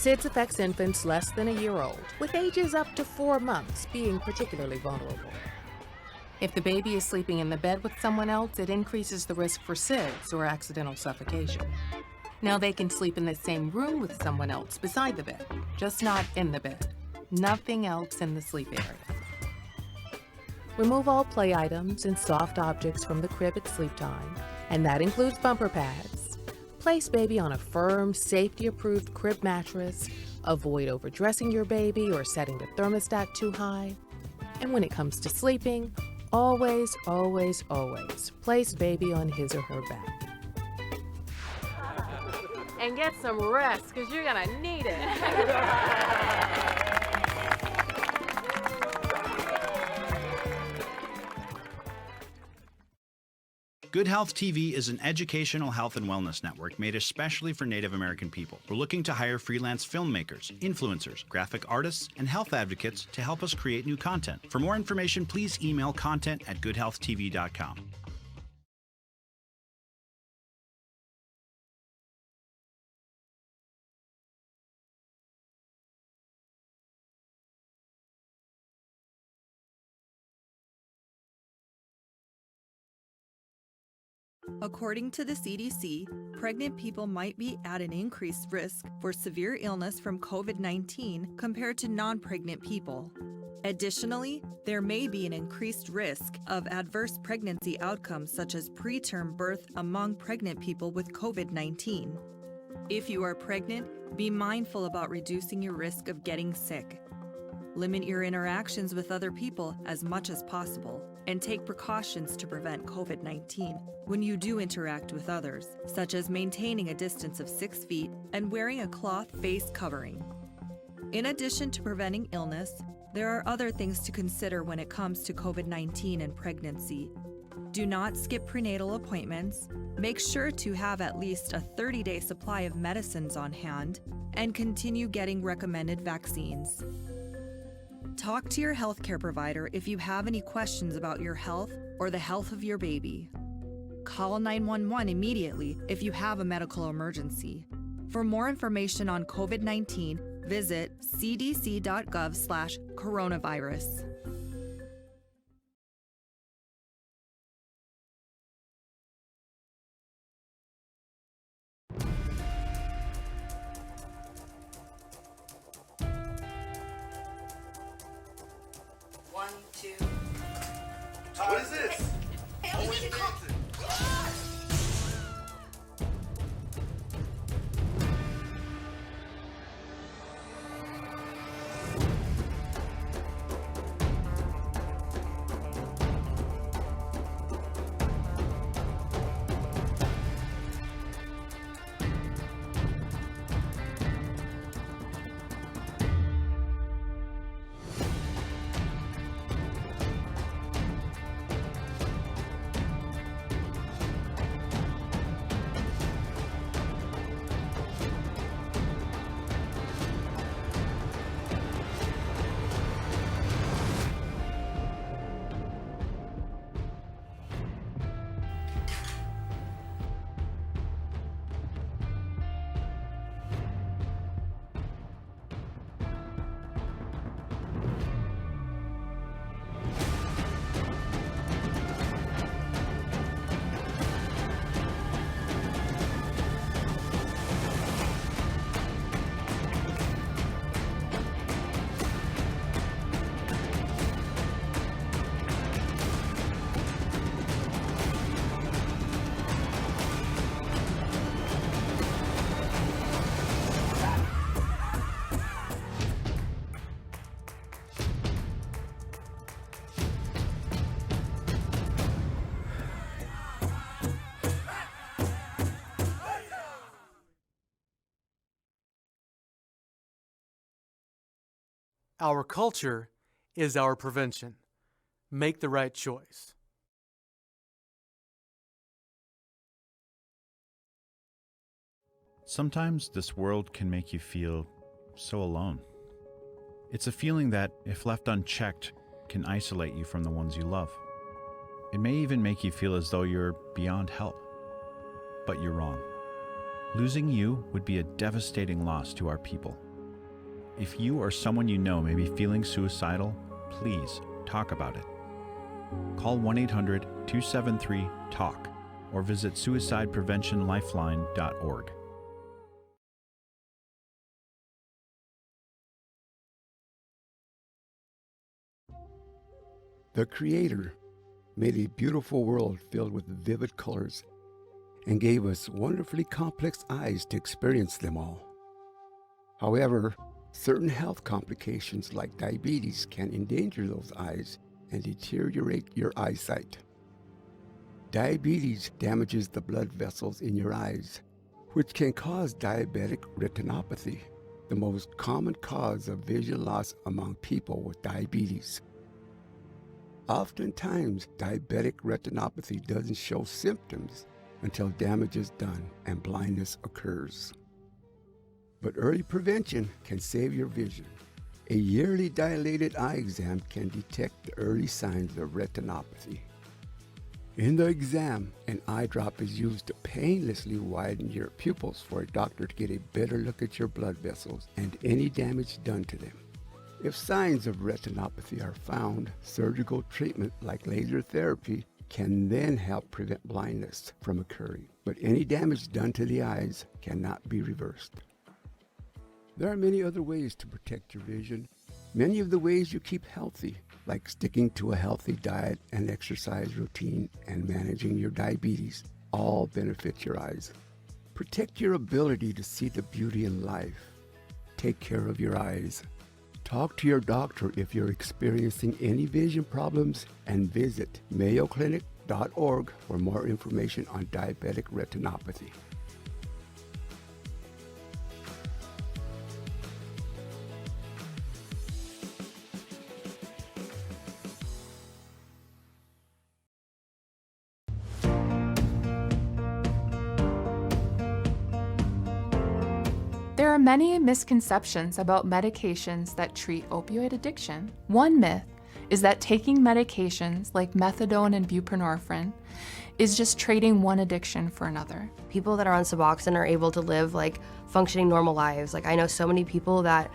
SIDS affects infants less than a year old, with ages up to 4 months being particularly vulnerable. If the baby is sleeping in the bed with someone else, it increases the risk for SIDS or accidental suffocation. Now they can sleep in the same room with someone else beside the bed, just not in the bed. Nothing else in the sleep area. Remove all play items and soft objects from the crib at sleep time, and that includes bumper pads. Place baby on a firm, safety-approved crib mattress. Avoid overdressing your baby or setting the thermostat too high. And when it comes to sleeping, always, always, always place baby on his or her back. And get some rest, because you're gonna need it. Good Health TV is an educational health and wellness network made especially for Native American people. We're looking to hire freelance filmmakers, influencers, graphic artists, and health advocates to help us create new content. For more information, please email content@goodhealthtv.com. According to the CDC, pregnant people might be at an increased risk for severe illness from COVID-19 compared to non-pregnant people. Additionally, there may be an increased risk of adverse pregnancy outcomes such as preterm birth among pregnant people with COVID-19. If you are pregnant, be mindful about reducing your risk of getting sick. Limit your interactions with other people as much as possible, and take precautions to prevent COVID-19 when you do interact with others, such as maintaining a distance of 6 feet and wearing a cloth face covering. In addition to preventing illness, there are other things to consider when it comes to COVID-19 and pregnancy. Do not skip prenatal appointments, make sure to have at least a 30-day supply of medicines on hand, and continue getting recommended vaccines. Talk to your healthcare provider if you have any questions about your health or the health of your baby. Call 911 immediately if you have a medical emergency. For more information on COVID-19, visit cdc.gov/coronavirus. What is this? Hey, we need to call. Our culture is our prevention. Make the right choice. Sometimes this world can make you feel so alone. It's a feeling that, if left unchecked, can isolate you from the ones you love. It may even make you feel as though you're beyond help. But you're wrong. Losing you would be a devastating loss to our people. If you or someone you know may be feeling suicidal, please talk about it. Call 1-800-273-TALK or visit suicidepreventionlifeline.org. The Creator made a beautiful world filled with vivid colors and gave us wonderfully complex eyes to experience them all. However, certain health complications like diabetes can endanger those eyes and deteriorate your eyesight. Diabetes damages the blood vessels in your eyes, which can cause diabetic retinopathy, the most common cause of vision loss among people with diabetes. Oftentimes, diabetic retinopathy doesn't show symptoms until damage is done and blindness occurs. But early prevention can save your vision. A yearly dilated eye exam can detect the early signs of retinopathy. In the exam, an eye drop is used to painlessly widen your pupils for a doctor to get a better look at your blood vessels and any damage done to them. If signs of retinopathy are found, surgical treatment like laser therapy can then help prevent blindness from occurring. But any damage done to the eyes cannot be reversed. There are many other ways to protect your vision. Many of the ways you keep healthy, like sticking to a healthy diet and exercise routine and managing your diabetes, all benefit your eyes. Protect your ability to see the beauty in life. Take care of your eyes. Talk to your doctor if you're experiencing any vision problems and visit mayoclinic.org for more information on diabetic retinopathy. There are many misconceptions about medications that treat opioid addiction. One myth is that taking medications like methadone and buprenorphine is just trading one addiction for another. People that are on Suboxone are able to live functioning normal lives. I know so many people that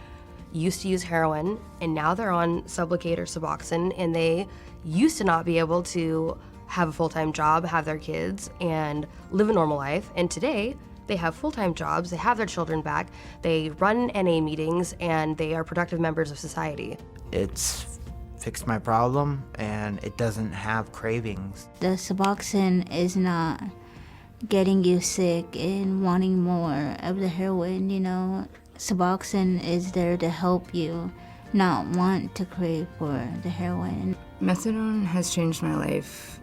used to use heroin and now they're on Sublocade or Suboxone, and they used to not be able to have a full-time job, have their kids, and live a normal life. And today, they have full-time jobs, they have their children back, they run NA meetings, and they are productive members of society. It's fixed my problem, and it doesn't have cravings. The Suboxone is not getting you sick and wanting more of the heroin, Suboxone is there to help you not want to crave for the heroin. Methadone has changed my life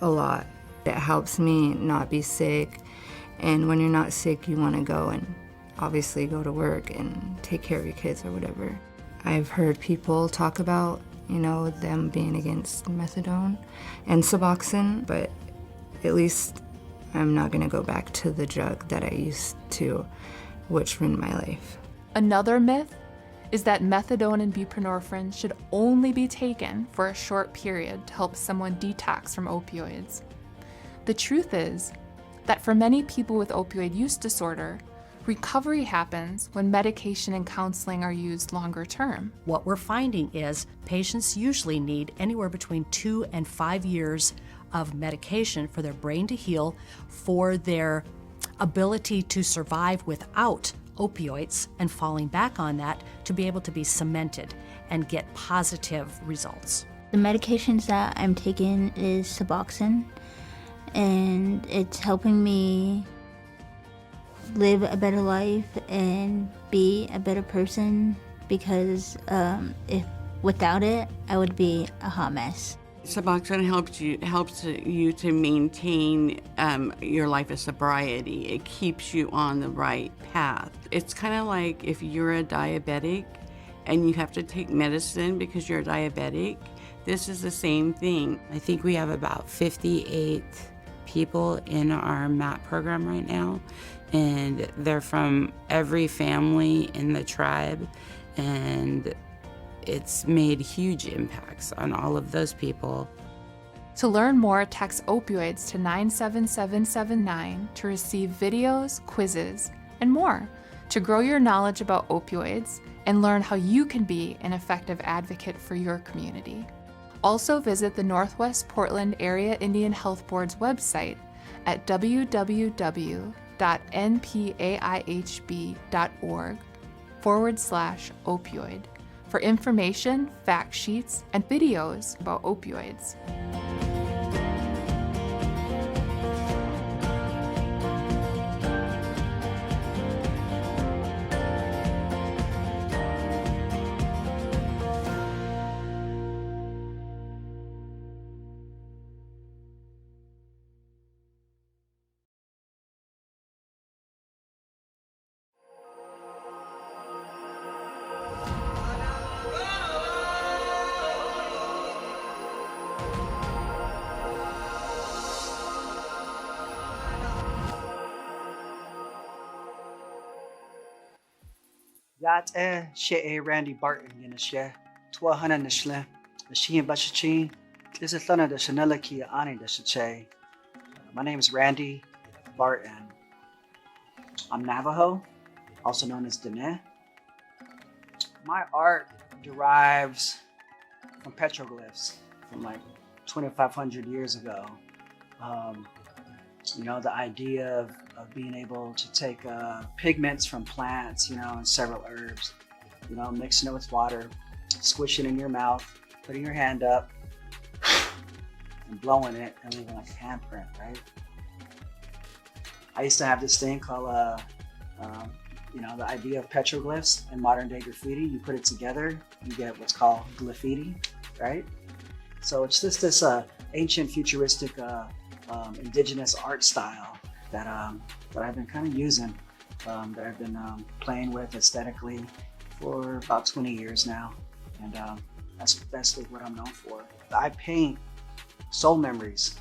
a lot. It helps me not be sick. And when you're not sick, you want to go and obviously go to work and take care of your kids or whatever. I've heard people talk about, them being against methadone and Suboxone, but at least I'm not going to go back to the drug that I used to, which ruined my life. Another myth is that methadone and buprenorphine should only be taken for a short period to help someone detox from opioids. The truth is that for many people with opioid use disorder, recovery happens when medication and counseling are used longer term. What we're finding is patients usually need anywhere between 2 and 5 years of medication for their brain to heal, for their ability to survive without opioids and falling back on that to be able to be cemented and get positive results. The medications that I'm taking is Suboxone, and it's helping me live a better life and be a better person, because if without it, I would be a hot mess. Suboxone helps you to maintain your life of sobriety. It keeps you on the right path. It's kind of like if you're a diabetic and you have to take medicine because you're diabetic, this is the same thing. I think we have about 58 people in our MAP program right now, and they're from every family in the tribe, and it's made huge impacts on all of those people. To learn more, text opioids to 97779 to receive videos, quizzes, and more to grow your knowledge about opioids and learn how you can be an effective advocate for your community. Also visit the Northwest Portland Area Indian Health Board's website at www.npaihb.org/opioid for information, fact sheets, and videos about opioids. That she Randy Barton in the she 1200 nishle the she in Bachachi. This is Thana the Chanela Kia Ani the Shache. My name is Randy Barton. I'm Navajo, also known as Dene. My art derives from petroglyphs from like 2,500 years ago. You know, the idea of being able to take pigments from plants, you know, and several herbs, you know, mixing it with water, squish it in your mouth, putting your hand up, and blowing it and leaving like a handprint, right? I used to have this thing called, you know, the idea of petroglyphs in modern day graffiti. You put it together, you get what's called graffiti, right? So it's just this ancient futuristic indigenous art style that I've been kind of using, that I've been playing with aesthetically for about 20 years now, and that's basically what I'm known for. I paint soul memories.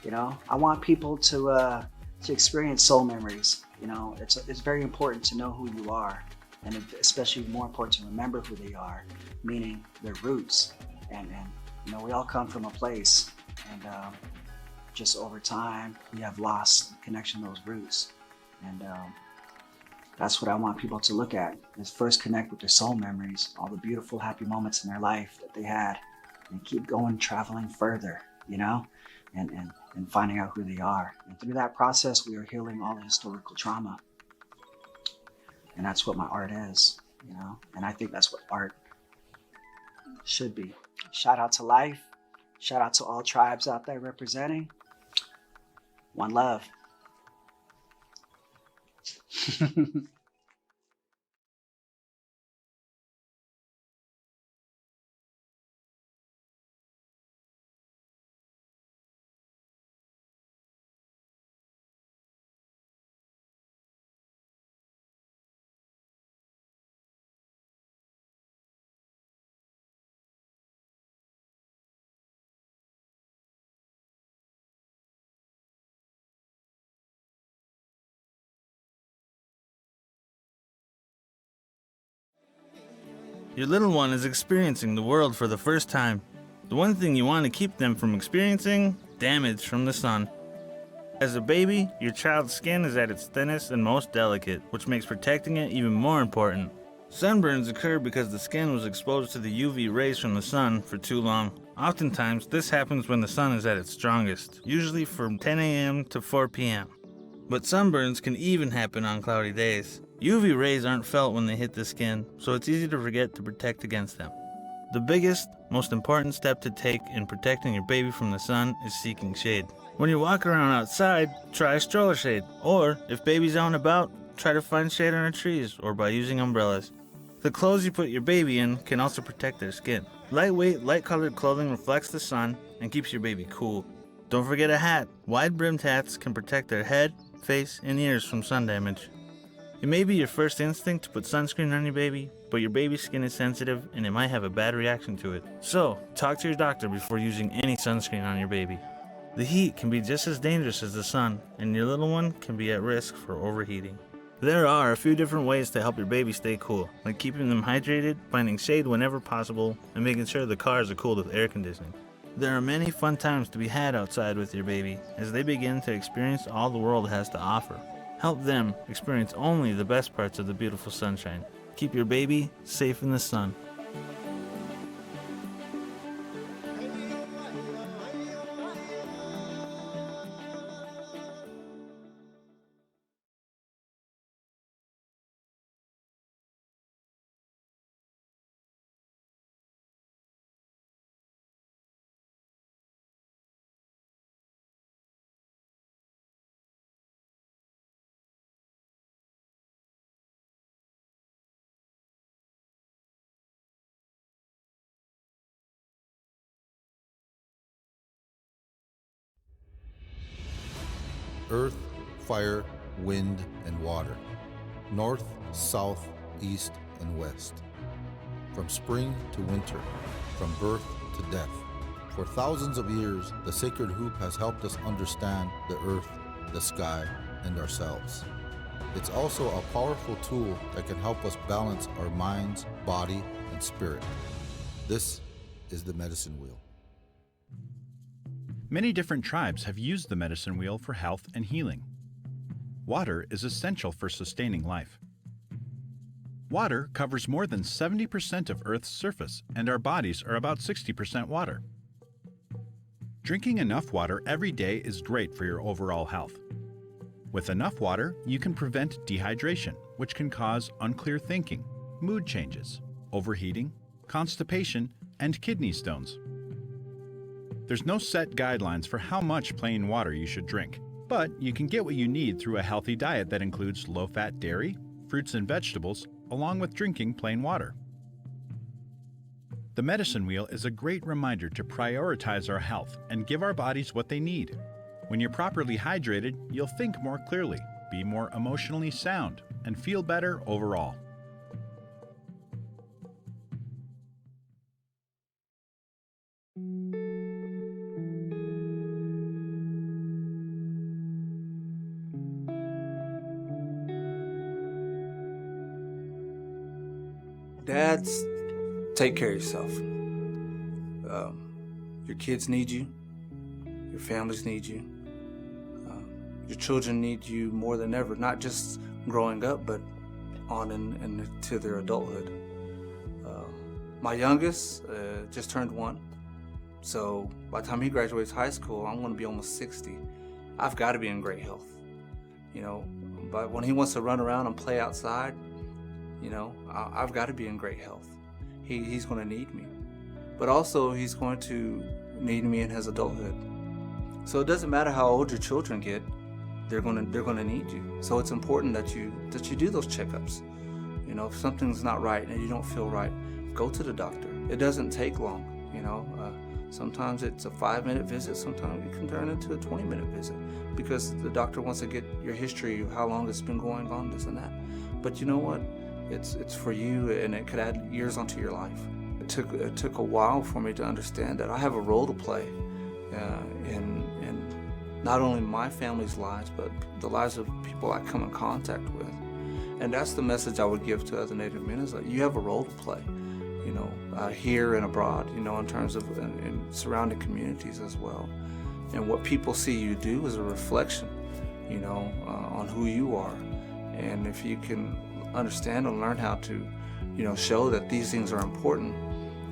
You know, I want people to experience soul memories. You know, it's very important to know who you are, and especially more important to remember who they are, meaning their roots. And you know, we all come from a place, and just over time, we have lost connection to those roots. And that's what I want people to look at, is first connect with their soul memories, all the beautiful, happy moments in their life that they had, and keep going, traveling further, you know, and finding out who they are. And through that process, we are healing all the historical trauma. And that's what my art is, you know, and I think that's what art should be. Shout out to life. Shout out to all tribes out there representing. One love. Your little one is experiencing the world for the first time. The one thing you want to keep them from experiencing: damage from the sun. As a baby, your child's skin is at its thinnest and most delicate, which makes protecting it even more important. Sunburns occur because the skin was exposed to the UV rays from the sun for too long. Oftentimes, this happens when the sun is at its strongest, usually from 10 a.m. to 4 p.m. But sunburns can even happen on cloudy days. UV rays aren't felt when they hit the skin, so it's easy to forget to protect against them. The biggest, most important step to take in protecting your baby from the sun is seeking shade. When you walk around outside, try a stroller shade, or if baby's out and about, try to find shade under trees or by using umbrellas. The clothes you put your baby in can also protect their skin. Lightweight, light-colored clothing reflects the sun and keeps your baby cool. Don't forget a hat. Wide-brimmed hats can protect their head, face, and ears from sun damage. It may be your first instinct to put sunscreen on your baby, but your baby's skin is sensitive and it might have a bad reaction to it. So, talk to your doctor before using any sunscreen on your baby. The heat can be just as dangerous as the sun, and your little one can be at risk for overheating. There are a few different ways to help your baby stay cool, like keeping them hydrated, finding shade whenever possible, and making sure the cars are cooled with air conditioning. There are many fun times to be had outside with your baby as they begin to experience all the world has to offer. Help them experience only the best parts of the beautiful sunshine. Keep your baby safe in the sun. Earth, fire, wind, and water. North, south, east, and west. From spring to winter, from birth to death. For thousands of years, the sacred hoop has helped us understand the earth, the sky, and ourselves. It's also a powerful tool that can help us balance our minds, body, and spirit. This is the medicine wheel. Many different tribes have used the medicine wheel for health and healing. Water is essential for sustaining life. Water covers more than 70% of Earth's surface, and our bodies are about 60% water. Drinking enough water every day is great for your overall health. With enough water, you can prevent dehydration, which can cause unclear thinking, mood changes, overheating, constipation, and kidney stones. There's no set guidelines for how much plain water you should drink, but you can get what you need through a healthy diet that includes low-fat dairy, fruits and vegetables, along with drinking plain water. The medicine wheel is a great reminder to prioritize our health and give our bodies what they need. When you're properly hydrated, you'll think more clearly, be more emotionally sound, and feel better overall. Dads, take care of yourself. Your kids need you. Your families need you. Your children need you more than ever, not just growing up, but on into their adulthood. My youngest just turned 1, so by the time he graduates high school, I'm going to be almost 60. I've got to be in great health, you know. But when he wants to run around and play outside, you know, I've got to be in great health. He's going to need me. But also, he's going to need me in his adulthood. So it doesn't matter how old your children get, they're going to need you. So it's important that you do those checkups. You know, if something's not right and you don't feel right, go to the doctor. It doesn't take long, you know. Sometimes it's a 5-minute visit, sometimes it can turn into a 20-minute visit because the doctor wants to get your history of how long it's been going on, this and that. But you know what? It's for you, and it could add years onto your life. It took a while for me to understand that I have a role to play in not only my family's lives, but the lives of people I come in contact with. And that's the message I would give to other Native men, is that you have a role to play, you know, here and abroad, you know, in terms of in surrounding communities as well. And what people see you do is a reflection, you know, on who you are. And if you can understand and learn how to, you know, show that these things are important,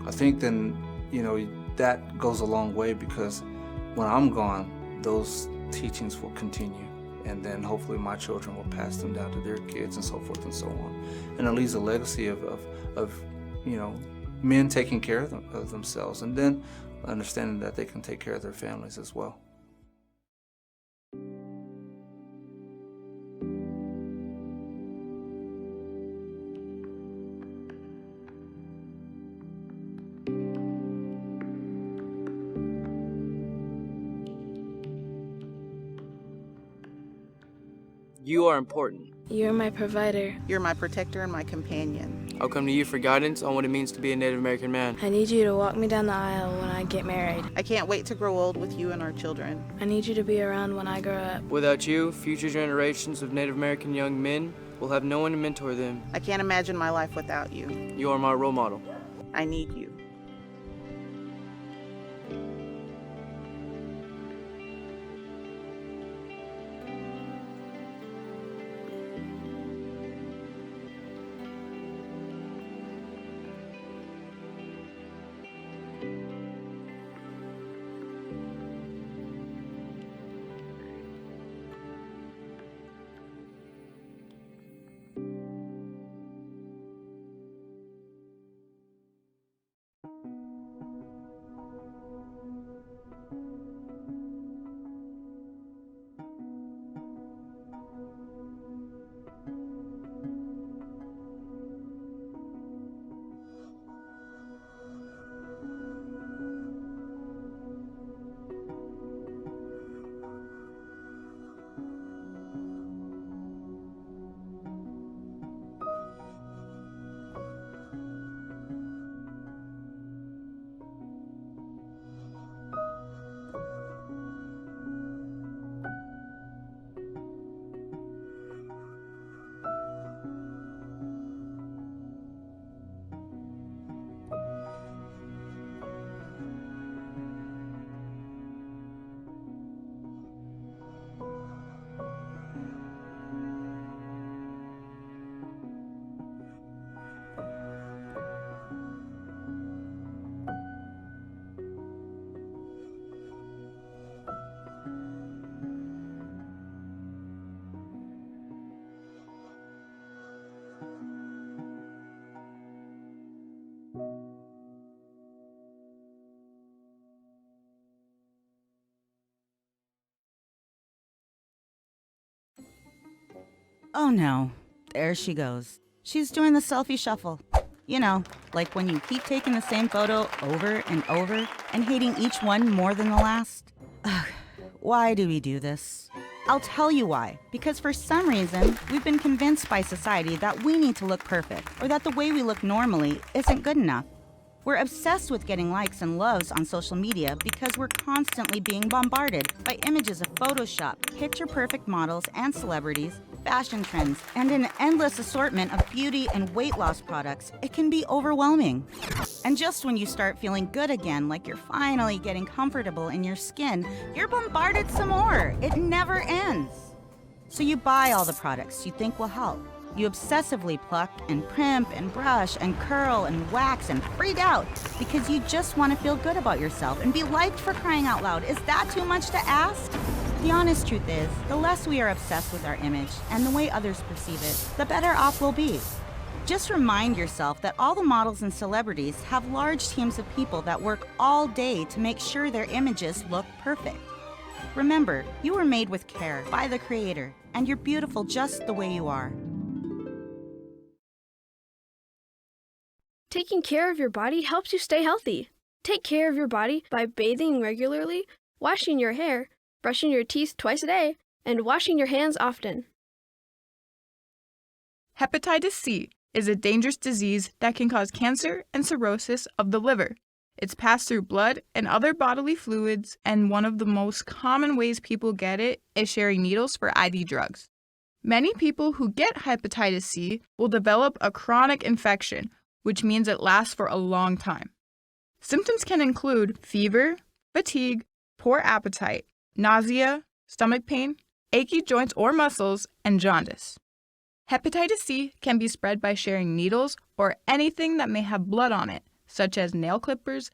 I think then, you know, that goes a long way, because when I'm gone, those teachings will continue. And then hopefully my children will pass them down to their kids and so forth and so on. And it leaves a legacy of you know, men taking care of themselves, and then understanding that they can take care of their families as well. You are important. You're my provider. You're my protector and my companion. I'll come to you for guidance on what it means to be a Native American man. I need you to walk me down the aisle when I get married. I can't wait to grow old with you and our children. I need you to be around when I grow up. Without you, future generations of Native American young men will have no one to mentor them. I can't imagine my life without you. You are my role model. I need you. Oh no, there she goes. She's doing the selfie shuffle. You know, like when you keep taking the same photo over and over and hating each one more than the last. Ugh, why do we do this? I'll tell you why. Because for some reason, we've been convinced by society that we need to look perfect, or that the way we look normally isn't good enough. We're obsessed with getting likes and loves on social media because we're constantly being bombarded by images of Photoshop, picture-perfect models and celebrities, fashion trends, and an endless assortment of beauty and weight loss products. It can be overwhelming. And just when you start feeling good again, like you're finally getting comfortable in your skin, you're bombarded some more. It never ends. So you buy all the products you think will help. You obsessively pluck and primp and brush and curl and wax and freak out because you just want to feel good about yourself and be liked, for crying out loud. Is that too much to ask? The honest truth is, the less we are obsessed with our image and the way others perceive it, the better off we'll be. Just remind yourself that all the models and celebrities have large teams of people that work all day to make sure their images look perfect. Remember, you were made with care by the Creator, and you're beautiful just the way you are. Taking care of your body helps you stay healthy. Take care of your body by bathing regularly, washing your hair, brushing your teeth twice a day, and washing your hands often. Hepatitis C is a dangerous disease that can cause cancer and cirrhosis of the liver. It's passed through blood and other bodily fluids, and one of the most common ways people get it is sharing needles for IV drugs. Many people who get hepatitis C will develop a chronic infection, which means it lasts for a long time. Symptoms can include fever, fatigue, poor appetite, nausea, stomach pain, achy joints or muscles, and jaundice. Hepatitis C can be spread by sharing needles or anything that may have blood on it, such as nail clippers,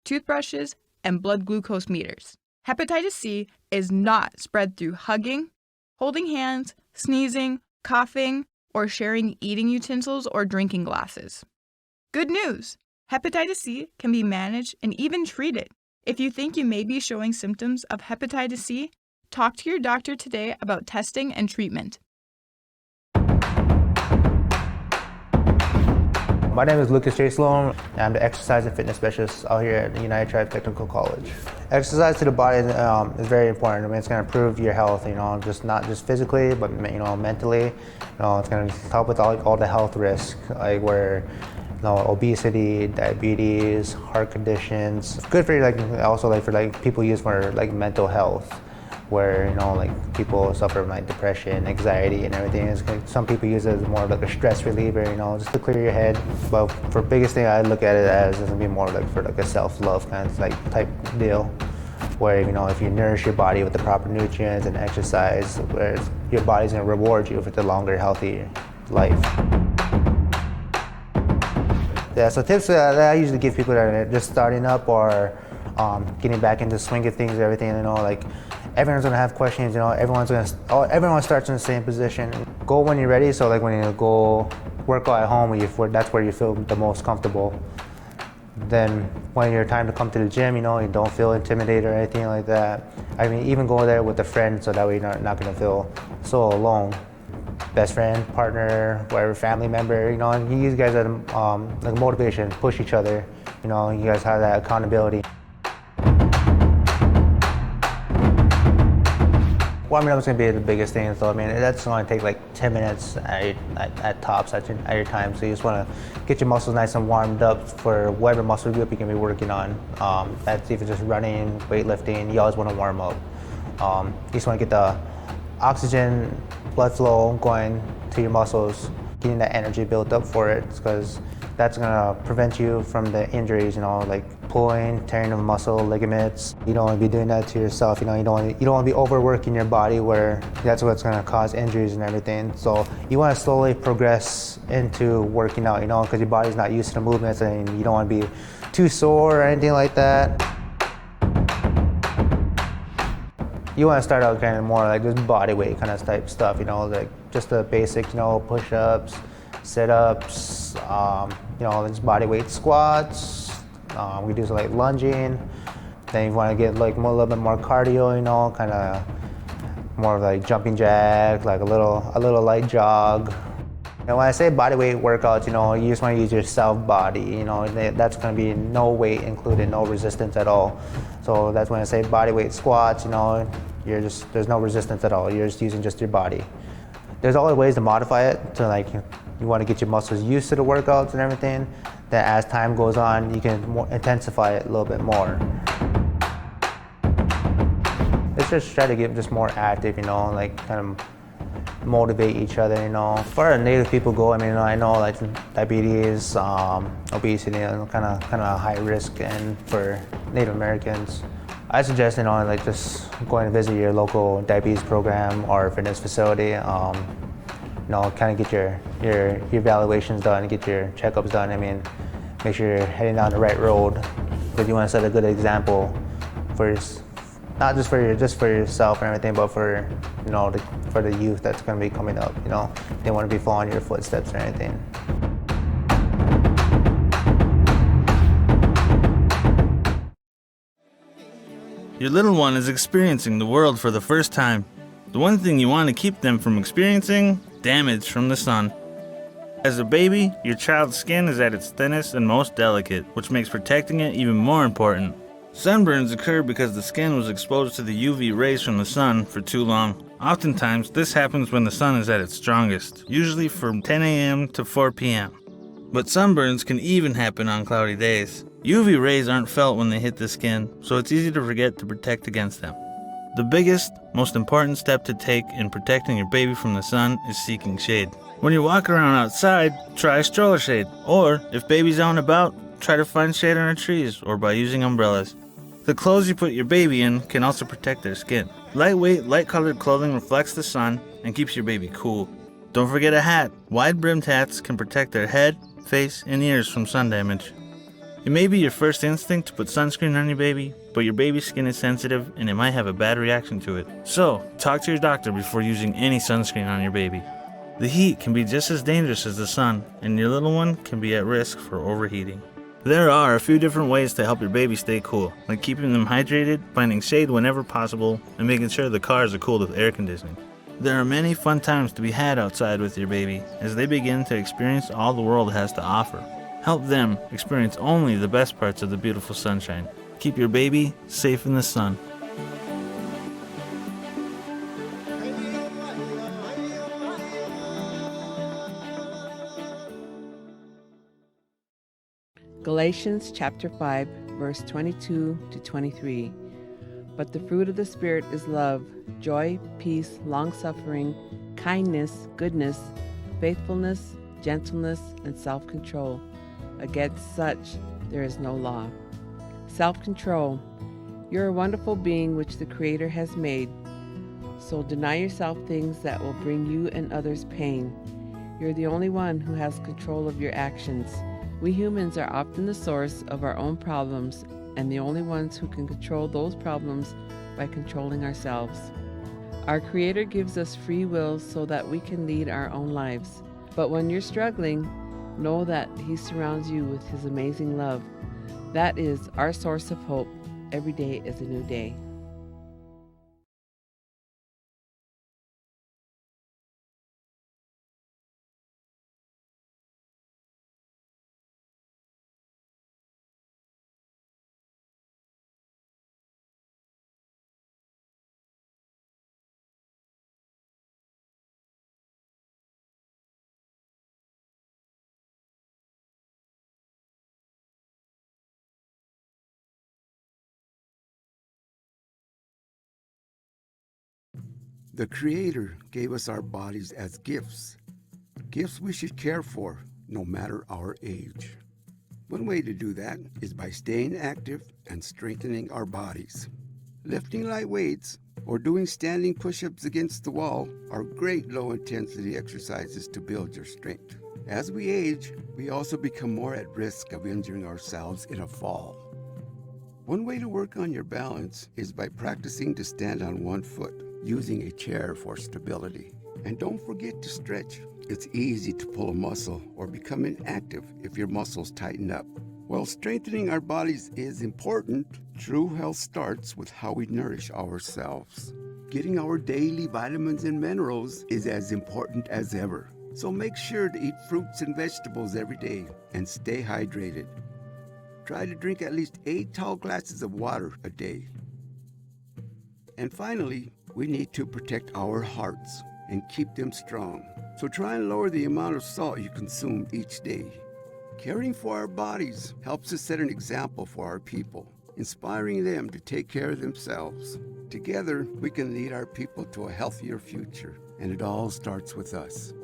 toothbrushes, and blood glucose meters. Hepatitis C is not spread through hugging, holding hands, sneezing, coughing, or sharing eating utensils or drinking glasses. Good news! Hepatitis C can be managed and even treated. If you think you may be showing symptoms of hepatitis C, talk to your doctor today about testing and treatment. My name is Lucas J. Sloan. I'm the exercise and fitness specialist out here at the United Tribe Technical College. Exercise to the body is very important. I mean, it's going to improve your health, just not just physically, but mentally. It's going to help with all the health risks, like where obesity, diabetes, heart conditions. It's good for also for people use for mental health, where people suffer from like anxiety and everything. Some people use it as more like a stress reliever, just to clear your head. But for biggest thing, I look at it as it's gonna be more for a self-love kind of type deal, where if you nourish your body with the proper nutrients and exercise, where your body's gonna reward you for the longer, healthy life. Yeah, so tips that I usually give people that are just starting up or getting back into swing of things and everything, everyone's gonna have questions, everyone starts in the same position. Go when you're ready, so when you go work out at home, that's where you feel the most comfortable. Then when you're time to come to the gym, you don't feel intimidated or anything like that. I mean, even go there with a friend, so that way you're not gonna feel so alone. Best friend, partner, whatever, family member, and you guys are motivation, push each other, you guys have that accountability. Warming up is going to be the biggest thing, so that's going to take 10 minutes at tops at your time. So you just want to get your muscles nice and warmed up for whatever muscle group you're going to be working on. That's even just running, weightlifting, you always want to warm up. You just want to get the oxygen, blood flow going to your muscles, getting that energy built up for it, because that's going to prevent you from the injuries, like pulling, tearing of muscle, ligaments. You don't want to be doing that to yourself. You don't want to be overworking your body, where that's what's going to cause injuries and everything. So you want to slowly progress into working out, because your body's not used to the movements, and you don't want to be too sore or anything like that. You want to start out kind of more like just body weight kind of type stuff, just the basic, push-ups, sit-ups, just body weight squats. We do lunging. Then you want to get a little bit more cardio, kind of more of like jumping jack, like a little light jog. And when I say body weight workouts, you just want to use your self body. That's going to be no weight included, no resistance at all. So that's when I say body weight squats. There's no resistance at all. You're just using just your body. There's always ways to modify it to you want to get your muscles used to the workouts and everything. Then as time goes on, you can intensify it a little bit more. Let's just try to get just more active, kind of motivate each other, As far as Native people go, I know like diabetes, obesity, kind of high risk, and for Native Americans, I suggest, just going to visit your local diabetes program or fitness facility. Kind of get your evaluations done, get your checkups done. Make sure you're heading down the right road, because you want to set a good example for not just for yourself and everything, but for for the youth that's going to be coming up. They want to be following your footsteps or anything. Your little one is experiencing the world for the first time. The one thing you want to keep them from experiencing: damage from the sun. As a baby, your child's skin is at its thinnest and most delicate, which makes protecting it even more important. Sunburns occur because the skin was exposed to the UV rays from the sun for too long. Oftentimes, this happens when the sun is at its strongest, usually from 10 a.m. to 4 p.m. But sunburns can even happen on cloudy days. UV rays aren't felt when they hit the skin, so it's easy to forget to protect against them. The biggest, most important step to take in protecting your baby from the sun is seeking shade. When you walk around outside, try stroller shade, or if baby's out and about, try to find shade under trees or by using umbrellas. The clothes you put your baby in can also protect their skin. Lightweight, light-colored clothing reflects the sun and keeps your baby cool. Don't forget a hat. Wide-brimmed hats can protect their head, face, and ears from sun damage. It may be your first instinct to put sunscreen on your baby, but your baby's skin is sensitive and it might have a bad reaction to it. So, talk to your doctor before using any sunscreen on your baby. The heat can be just as dangerous as the sun, and your little one can be at risk for overheating. There are a few different ways to help your baby stay cool, like keeping them hydrated, finding shade whenever possible, and making sure the cars are cooled with air conditioning. There are many fun times to be had outside with your baby as they begin to experience all the world has to offer. Help them experience only the best parts of the beautiful sunshine. Keep your baby safe in the sun. Galatians chapter 5, verse 22 to 23. But the fruit of the Spirit is love, joy, peace, long-suffering, kindness, goodness, faithfulness, gentleness, and self-control. Against such there is no law. Self-control. You're a wonderful being which the Creator has made. So deny yourself things that will bring you and others pain. You're the only one who has control of your actions. We humans are often the source of our own problems and the only ones who can control those problems by controlling ourselves. Our Creator gives us free will so that we can lead our own lives. But when you're struggling, know that He surrounds you with His amazing love. That is our source of hope. Every day is a new day. The Creator gave us our bodies as gifts, gifts we should care for no matter our age. One way to do that is by staying active and strengthening our bodies. Lifting light weights or doing standing push-ups against the wall are great low-intensity exercises to build your strength. As we age, we also become more at risk of injuring ourselves in a fall. One way to work on your balance is by practicing to stand on one foot, using a chair for stability. And don't forget to stretch. It's easy to pull a muscle or become inactive if your muscles tighten up. While strengthening our bodies is important, true health starts with how we nourish ourselves. Getting our daily vitamins and minerals is as important as ever. So make sure to eat fruits and vegetables every day and stay hydrated. Try to drink at least 8 tall glasses of water a day. And finally, we need to protect our hearts and keep them strong. So try and lower the amount of salt you consume each day. Caring for our bodies helps us set an example for our people, inspiring them to take care of themselves. Together, we can lead our people to a healthier future, and it all starts with us.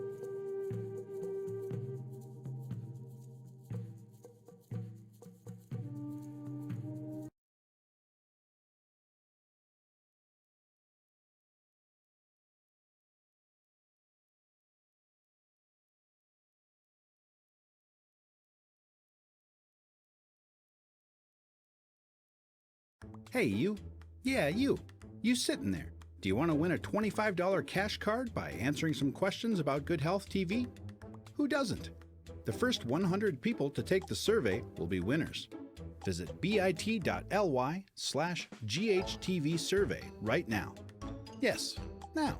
Hey, you. Yeah, you. You sitting there. Do you want to win a $25 cash card by answering some questions about Good Health TV? Who doesn't? The first 100 people to take the survey will be winners. Visit bit.ly/GHTV survey right now. Yes, now.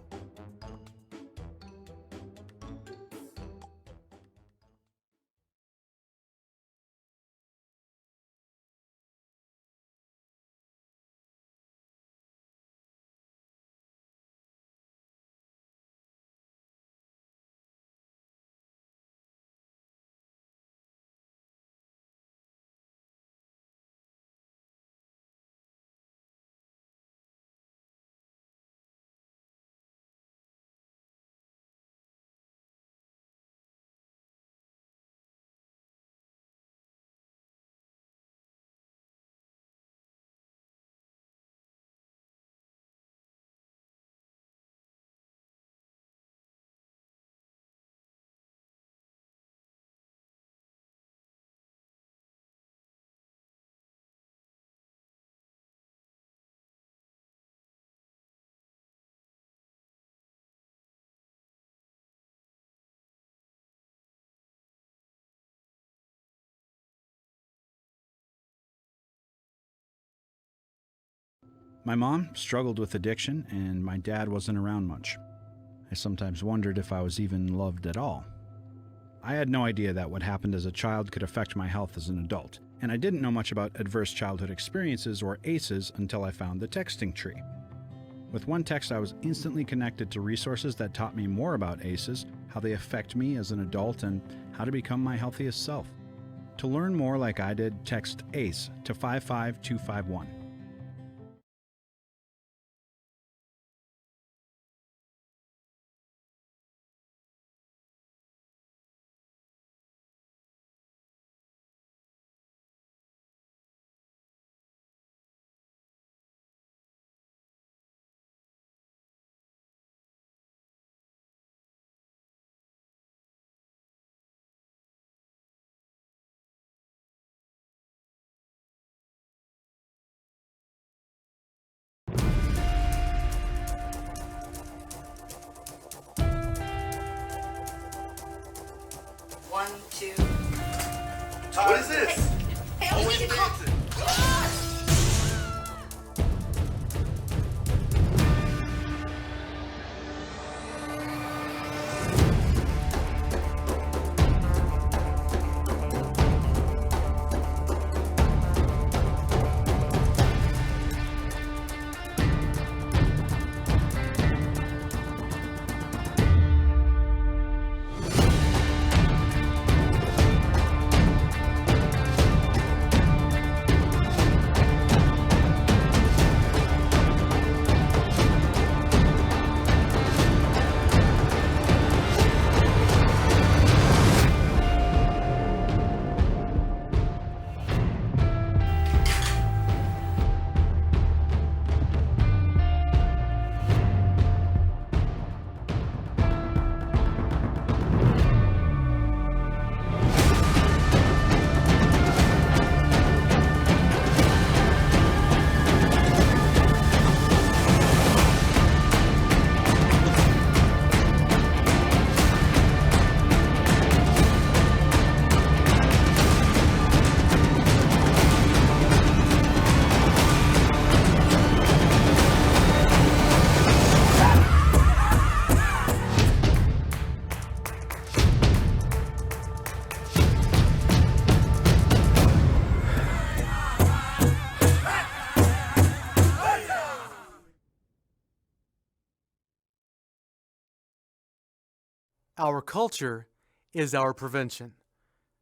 My mom struggled with addiction, and my dad wasn't around much. I sometimes wondered if I was even loved at all. I had no idea that what happened as a child could affect my health as an adult, and I didn't know much about adverse childhood experiences or ACEs until I found the texting tree. With one text, I was instantly connected to resources that taught me more about ACEs, how they affect me as an adult, and how to become my healthiest self. To learn more like I did, text ACE to 55251. One, two. What is this? Hey, we need to call. Our culture is our prevention.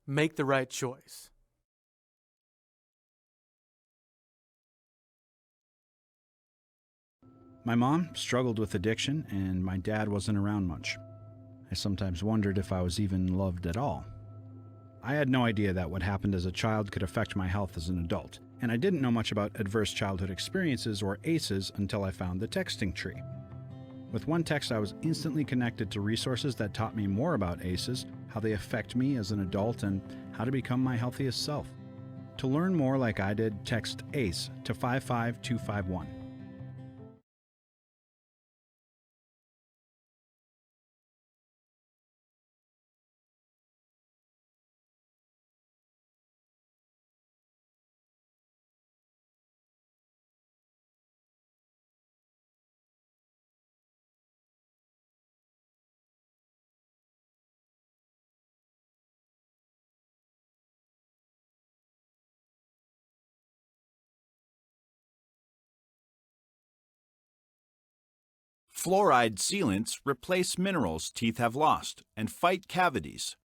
Make the right choice. My mom struggled with addiction, and my dad wasn't around much. I sometimes wondered if I was even loved at all. I had no idea that what happened as a child could affect my health as an adult, and I didn't know much about adverse childhood experiences or ACEs until I found the texting tree. With one text, I was instantly connected to resources that taught me more about ACEs, how they affect me as an adult, and how to become my healthiest self. To learn more like I did, text ACE to 55251. Fluoride sealants replace minerals teeth have lost and fight cavities.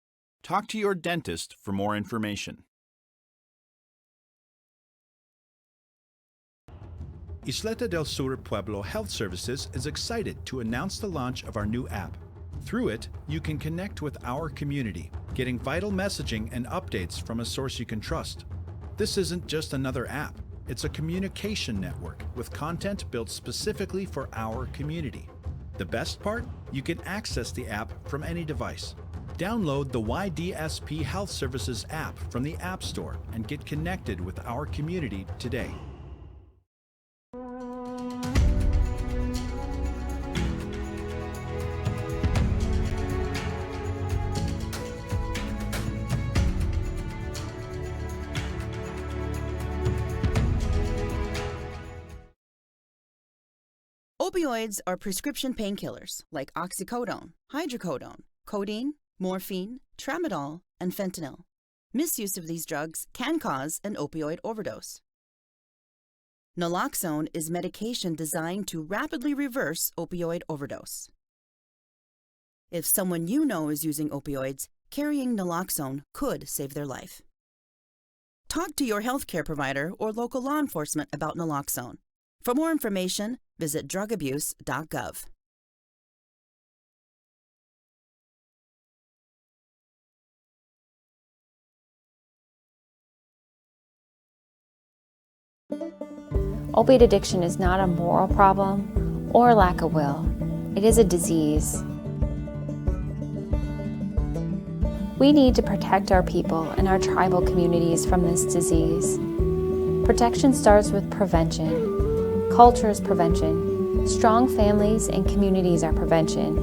Talk to your dentist for more information. Isleta del Sur Pueblo Health Services is excited to announce the launch of our new app. Through it, you can connect with our community, getting vital messaging and updates from a source you can trust. This isn't just another app. It's a communication network with content built specifically for our community. The best part? You can access the app from any device. Download the YDSP Health Services app from the App Store and get connected with our community today. Opioids are prescription painkillers like oxycodone, hydrocodone, codeine, morphine, tramadol, and fentanyl. Misuse of these drugs can cause an opioid overdose. Naloxone is medication designed to rapidly reverse opioid overdose. If someone you know is using opioids, carrying naloxone could save their life. Talk to your healthcare provider or local law enforcement about naloxone. For more information, visit drugabuse.gov. Opiate addiction is not a moral problem or lack of will. It is a disease. We need to protect our people and our tribal communities from this disease. Protection starts with prevention. Culture is prevention. Strong families and communities are prevention.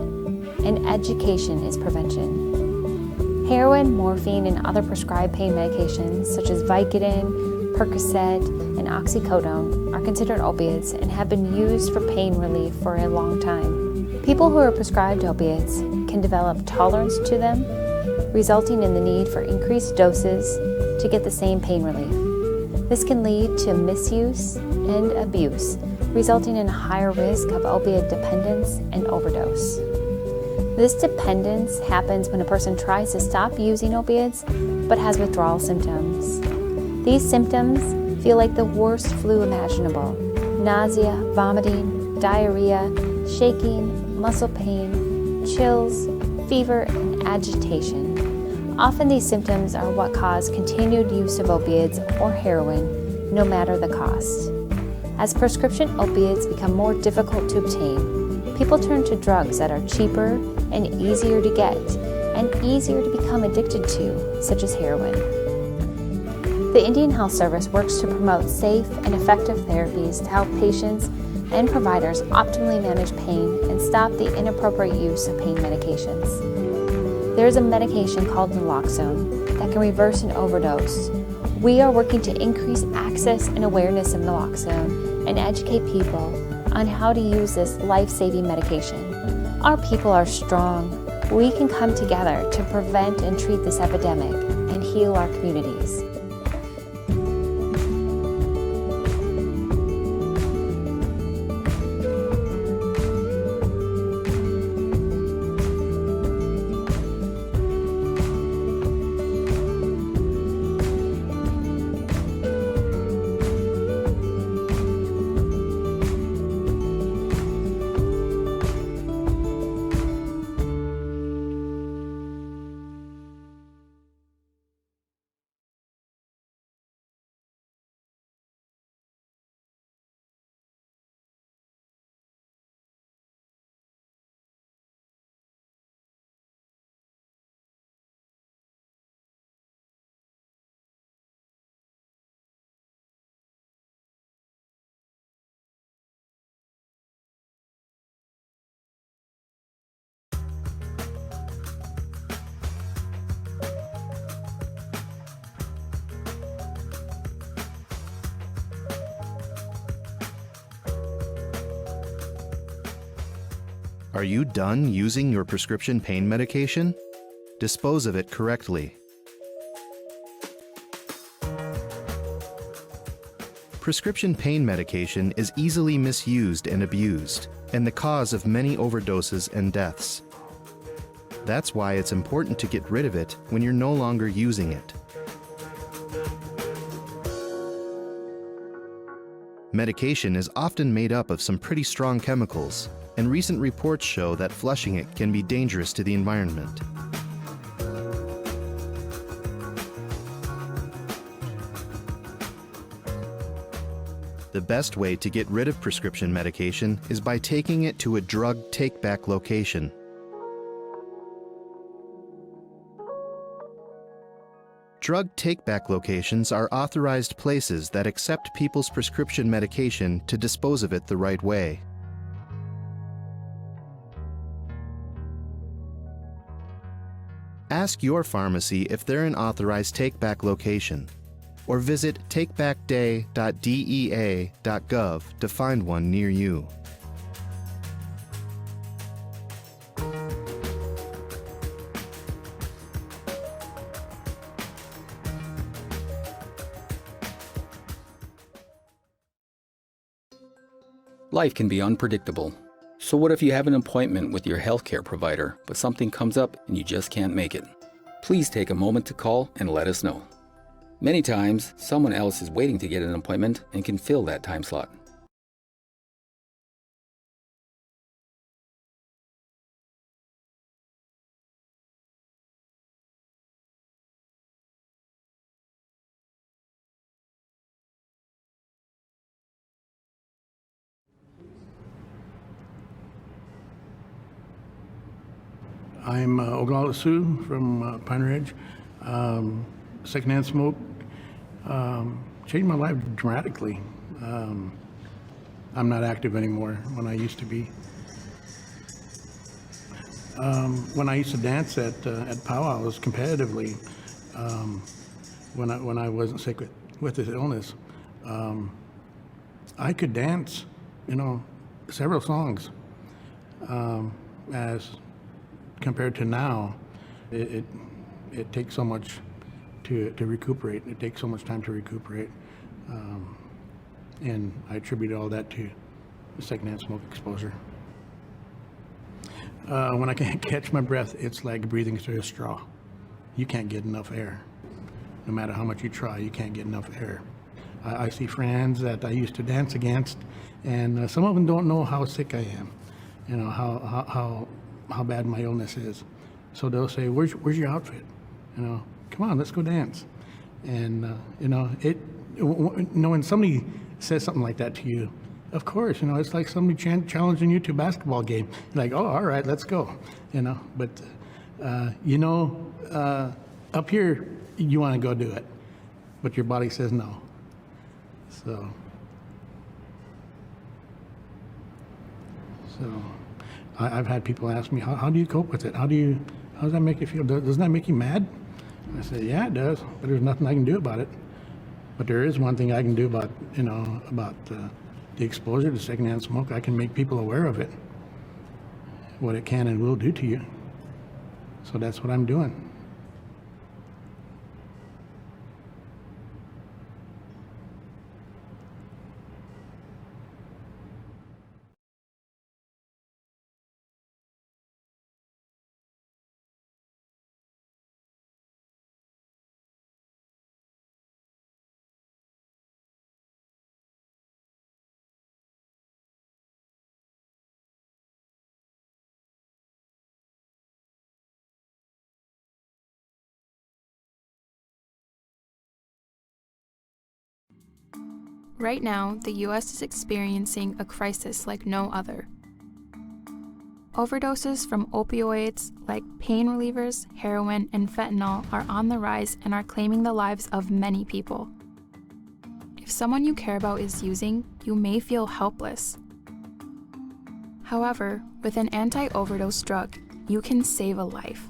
And education is prevention. Heroin, morphine, and other prescribed pain medications such as Vicodin, Percocet, and oxycodone are considered opiates and have been used for pain relief for a long time. People who are prescribed opiates can develop tolerance to them, resulting in the need for increased doses to get the same pain relief. This can lead to misuse and abuse, resulting in a higher risk of opioid dependence and overdose. This dependence happens when a person tries to stop using opiates but has withdrawal symptoms. These symptoms feel like the worst flu imaginable: nausea, vomiting, diarrhea, shaking, muscle pain, chills, fever, and agitation. Often these symptoms are what cause continued use of opiates or heroin, no matter the cost. As prescription opiates become more difficult to obtain, people turn to drugs that are cheaper and easier to get and easier to become addicted to, such as heroin. The Indian Health Service works to promote safe and effective therapies to help patients and providers optimally manage pain and stop the inappropriate use of pain medications. There is a medication called naloxone that can reverse an overdose. We are working to increase access and awareness of naloxone and educate people on how to use this life-saving medication. Our people are strong. We can come together to prevent and treat this epidemic and heal our communities. Are you done using your prescription pain medication? Dispose of it correctly. Prescription pain medication is easily misused and abused, and the cause of many overdoses and deaths. That's why it's important to get rid of it when you're no longer using it. Medication is often made up of some pretty strong chemicals, and recent reports show that flushing it can be dangerous to the environment. The best way to get rid of prescription medication is by taking it to a drug take-back location. Drug take-back locations are authorized places that accept people's prescription medication to dispose of it the right way. Ask your pharmacy if they're an authorized take-back location, or visit takebackday.dea.gov to find one near you. Life can be unpredictable. So what if you have an appointment with your healthcare provider, but something comes up and you just can't make it? Please take a moment to call and let us know. Many times, someone else is waiting to get an appointment and can fill that time slot. I'm Oglala Sioux from Pine Ridge. Secondhand smoke changed my life dramatically. I'm not active anymore when I used to be. When I used to dance at powwows competitively, when I wasn't sick with this illness, I could dance, several songs. As compared to now, it takes so much to recuperate. It takes so much time to recuperate, and I attribute all that to the secondhand smoke exposure. When I can't catch my breath, it's like breathing through a straw. You can't get enough air. No matter how much you try, you can't get enough air. I see friends that I used to dance against, and some of them don't know how sick I am, how bad my illness is. So they'll say, where's your outfit? Come on, let's go dance. And when somebody says something like that to you, of course, it's like somebody challenging you to a basketball game. You're like, oh, all right, let's go. But up here, you want to go do it, but your body says no. So I've had people ask me, how do you cope with it? How does that make you feel? Doesn't that make you mad? I say, yeah, it does, but there's nothing I can do about it. But there is one thing I can do about the exposure to secondhand smoke. I can make people aware of it, what it can and will do to you. So that's what I'm doing. Right now, the U.S. is experiencing a crisis like no other. Overdoses from opioids like pain relievers, heroin, and fentanyl are on the rise and are claiming the lives of many people. If someone you care about is using, you may feel helpless. However, with an anti-overdose drug, you can save a life.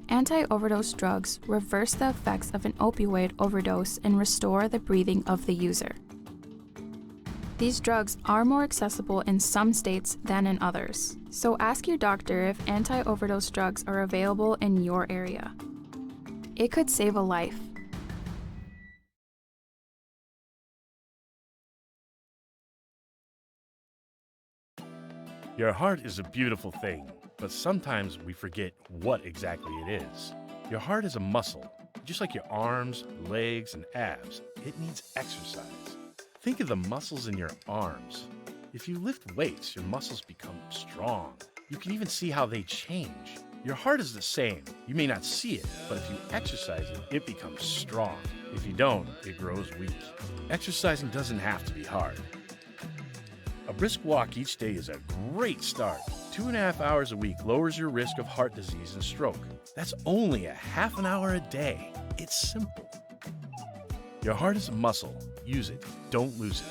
Anti-overdose drugs reverse the effects of an opioid overdose and restore the breathing of the user. These drugs are more accessible in some states than in others, so ask your doctor if anti-overdose drugs are available in your area. It could save a life. Your heart is a beautiful thing, but sometimes we forget what exactly it is. Your heart is a muscle, just like your arms, legs, and abs. It needs exercise. Think of the muscles in your arms. If you lift weights, your muscles become strong. You can even see how they change. Your heart is the same. You may not see it, but if you exercise it, it becomes strong. If you don't, it grows weak. Exercising doesn't have to be hard. A brisk walk each day is a great start. 2.5 hours a week lowers your risk of heart disease and stroke. That's only a half an hour a day. It's simple. Your heart is a muscle. Use it. Don't lose it.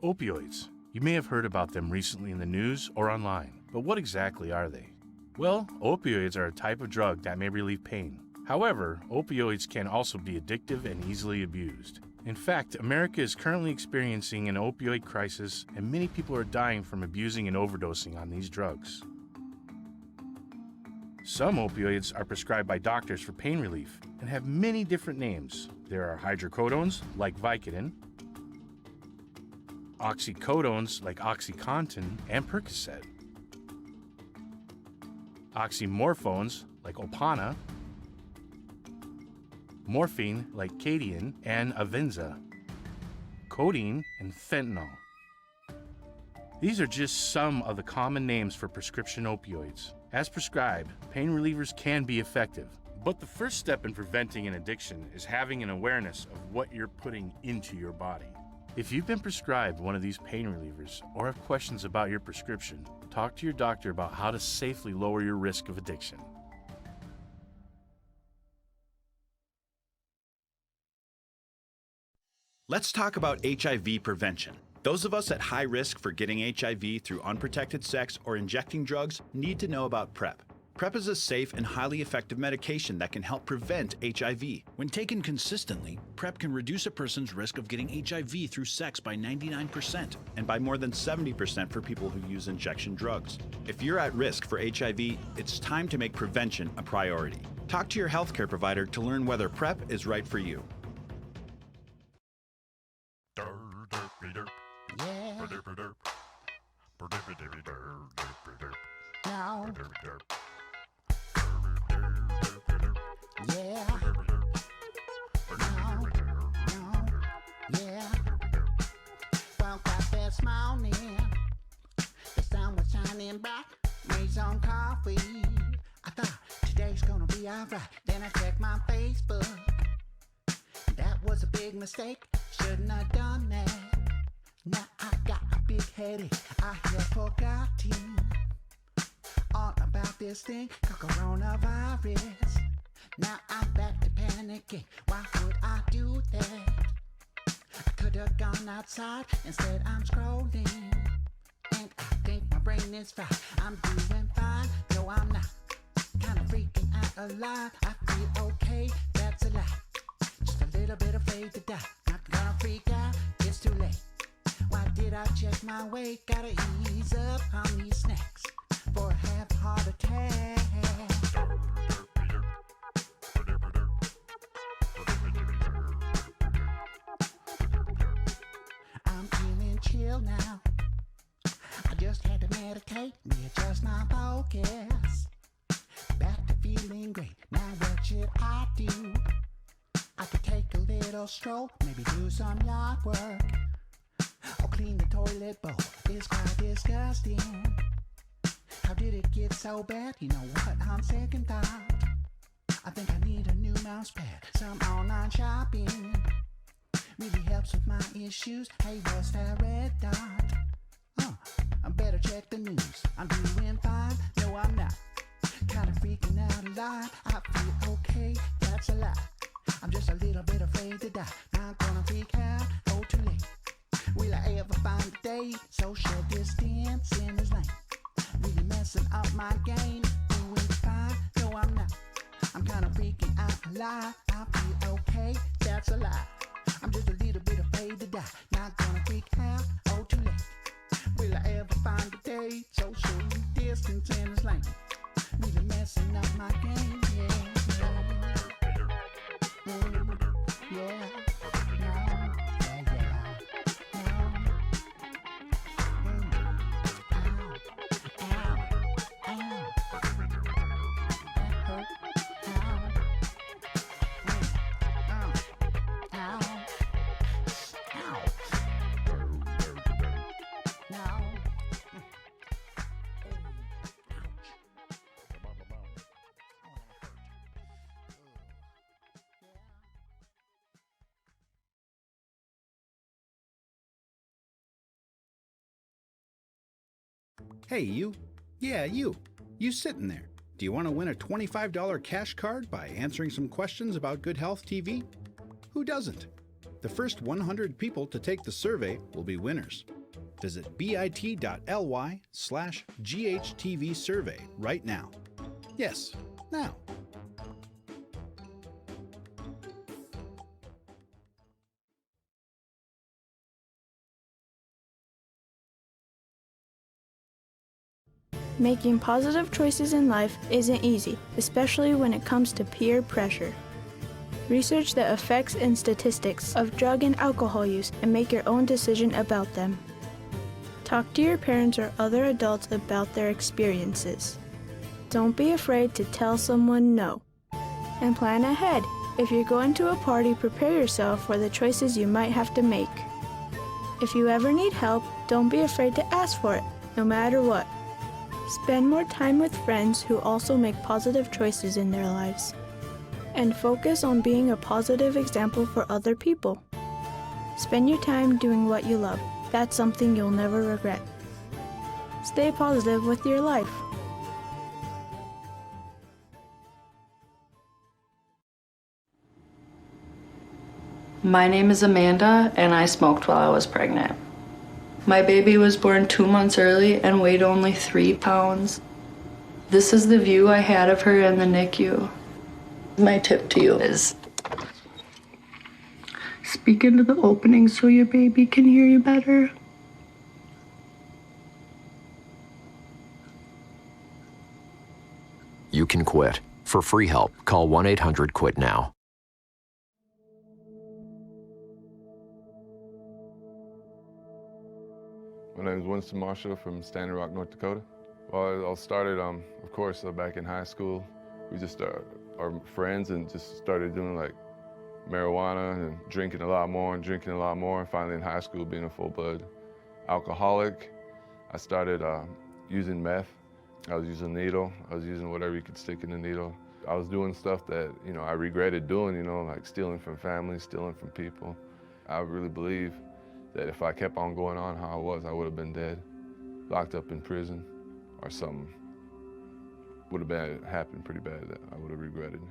Opioids. You may have heard about them recently in the news or online, but what exactly are they? Well, opioids are a type of drug that may relieve pain. However, opioids can also be addictive and easily abused. In fact, America is currently experiencing an opioid crisis, and many people are dying from abusing and overdosing on these drugs. Some opioids are prescribed by doctors for pain relief and have many different names. There are hydrocodones, like Vicodin, oxycodones like OxyContin and Percocet, oxymorphones like Opana, morphine like Cadian and Avenza, codeine and fentanyl. These are just some of the common names for prescription opioids. As prescribed, pain relievers can be effective, but the first step in preventing an addiction is having an awareness of what you're putting into your body. If you've been prescribed one of these pain relievers or have questions about your prescription, talk to your doctor about how to safely lower your risk of addiction. Let's talk about HIV prevention. Those of us at high risk for getting HIV through unprotected sex or injecting drugs need to know about PrEP. PrEP is a safe and highly effective medication that can help prevent HIV. When taken consistently, PrEP can reduce a person's risk of getting HIV through sex by 99% and by more than 70% for people who use injection drugs. If you're at risk for HIV, it's time to make prevention a priority. Talk to your healthcare provider to learn whether PrEP is right for you. Now. Yeah. Yeah. Woke up this morning, the sun was shining bright, made some coffee. I thought today's gonna be alright. Then I checked my Facebook. That was a big mistake. Shouldn't have done that. Now I got a big headache. I have forgotten all about this thing called coronavirus. Now I'm back to panicking. Why would I do that? I could have gone outside. Instead I'm scrolling, and I think my brain is fried. I'm doing fine. No, I'm not. Kinda freaking out a lot. I feel okay. That's a lie. Just a little bit afraid to die. Not gonna freak out. It's too late. Why did I check my weight? Gotta ease up on these snacks for a half heart attack. I'm feeling chill now. I just had to medicate, readjust my focus. Back to feeling great. Now what should I do? I could take a little stroll, maybe do some yard work, or clean the toilet bowl. It's quite disgusting. How did it get so bad? You know what, on second thought, I think I need a new mouse pad. Some online shopping really helps with my issues. Hey, what's that red dot? I better check the news. I'm doing fine. No, I'm not. Kinda freaking out a lot. I feel okay. That's a lie. I'm just a little bit afraid to die. Not gonna freak out, oh too late. Will I ever find a day? Social distance in his lane. Really messing up my game. Doing fine, no I'm not. I'm kinda freaking out a lot. I feel okay, that's a lie. I'm just a little bit afraid to die. Not gonna freak out, oh too late. Will I ever find a day? Social distance in his lane. Really messing up my game, yeah. Hey, you. Yeah, you. You sitting there. Do you want to win a $25 cash card by answering some questions about Good Health TV? Who doesn't? The first 100 people to take the survey will be winners. Visit bit.ly/GHTV survey right now. Yes, now. Making positive choices in life isn't easy, especially when it comes to peer pressure. Research the effects and statistics of drug and alcohol use and make your own decision about them. Talk to your parents or other adults about their experiences. Don't be afraid to tell someone no. And plan ahead. If you're going to a party, prepare yourself for the choices you might have to make. If you ever need help, don't be afraid to ask for it, no matter what. Spend more time with friends who also make positive choices in their lives. And focus on being a positive example for other people. Spend your time doing what you love. That's something you'll never regret. Stay positive with your life. My name is Amanda, and I smoked while I was pregnant. My baby was born 2 months early and weighed only 3 pounds. This is the view I had of her in the NICU. My tip to you is speak into the opening so your baby can hear you better. You can quit. For free help, call 1-800-QUIT-NOW. My name is Winston Marshall from Standing Rock, North Dakota. Well, it all started, of course, back in high school. We just our friends and just started doing like marijuana and drinking a lot more. And finally in high school, being a full-blood alcoholic, I started using meth. I was using needle. I was using whatever you could stick in the needle. I was doing stuff that, I regretted doing, like stealing from family, stealing from people. I really believe that if I kept on going on how I was, I would have been dead, locked up in prison, or something would have happened pretty bad that I would have regretted.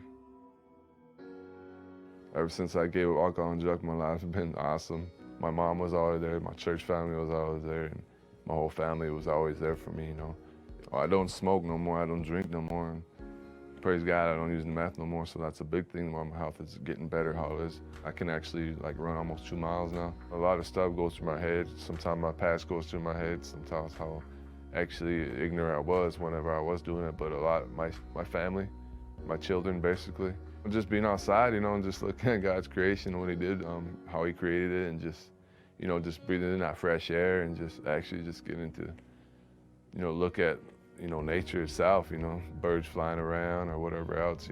Ever since I gave up alcohol and drugs, my life has been awesome. My mom was always there, my church family was always there, and my whole family was always there for me, I don't smoke no more, I don't drink no more, and praise God, I don't use meth no more, so that's a big thing why my health is getting better how it is. I can actually run almost 2 miles now. A lot of stuff goes through my head. Sometimes my past goes through my head, sometimes how actually ignorant I was whenever I was doing it, but a lot of my family, my children basically. Just being outside, and just looking at God's creation, what he did, how he created it, and just, just breathing in that fresh air and just actually just getting to, look at nature itself, birds flying around or whatever else,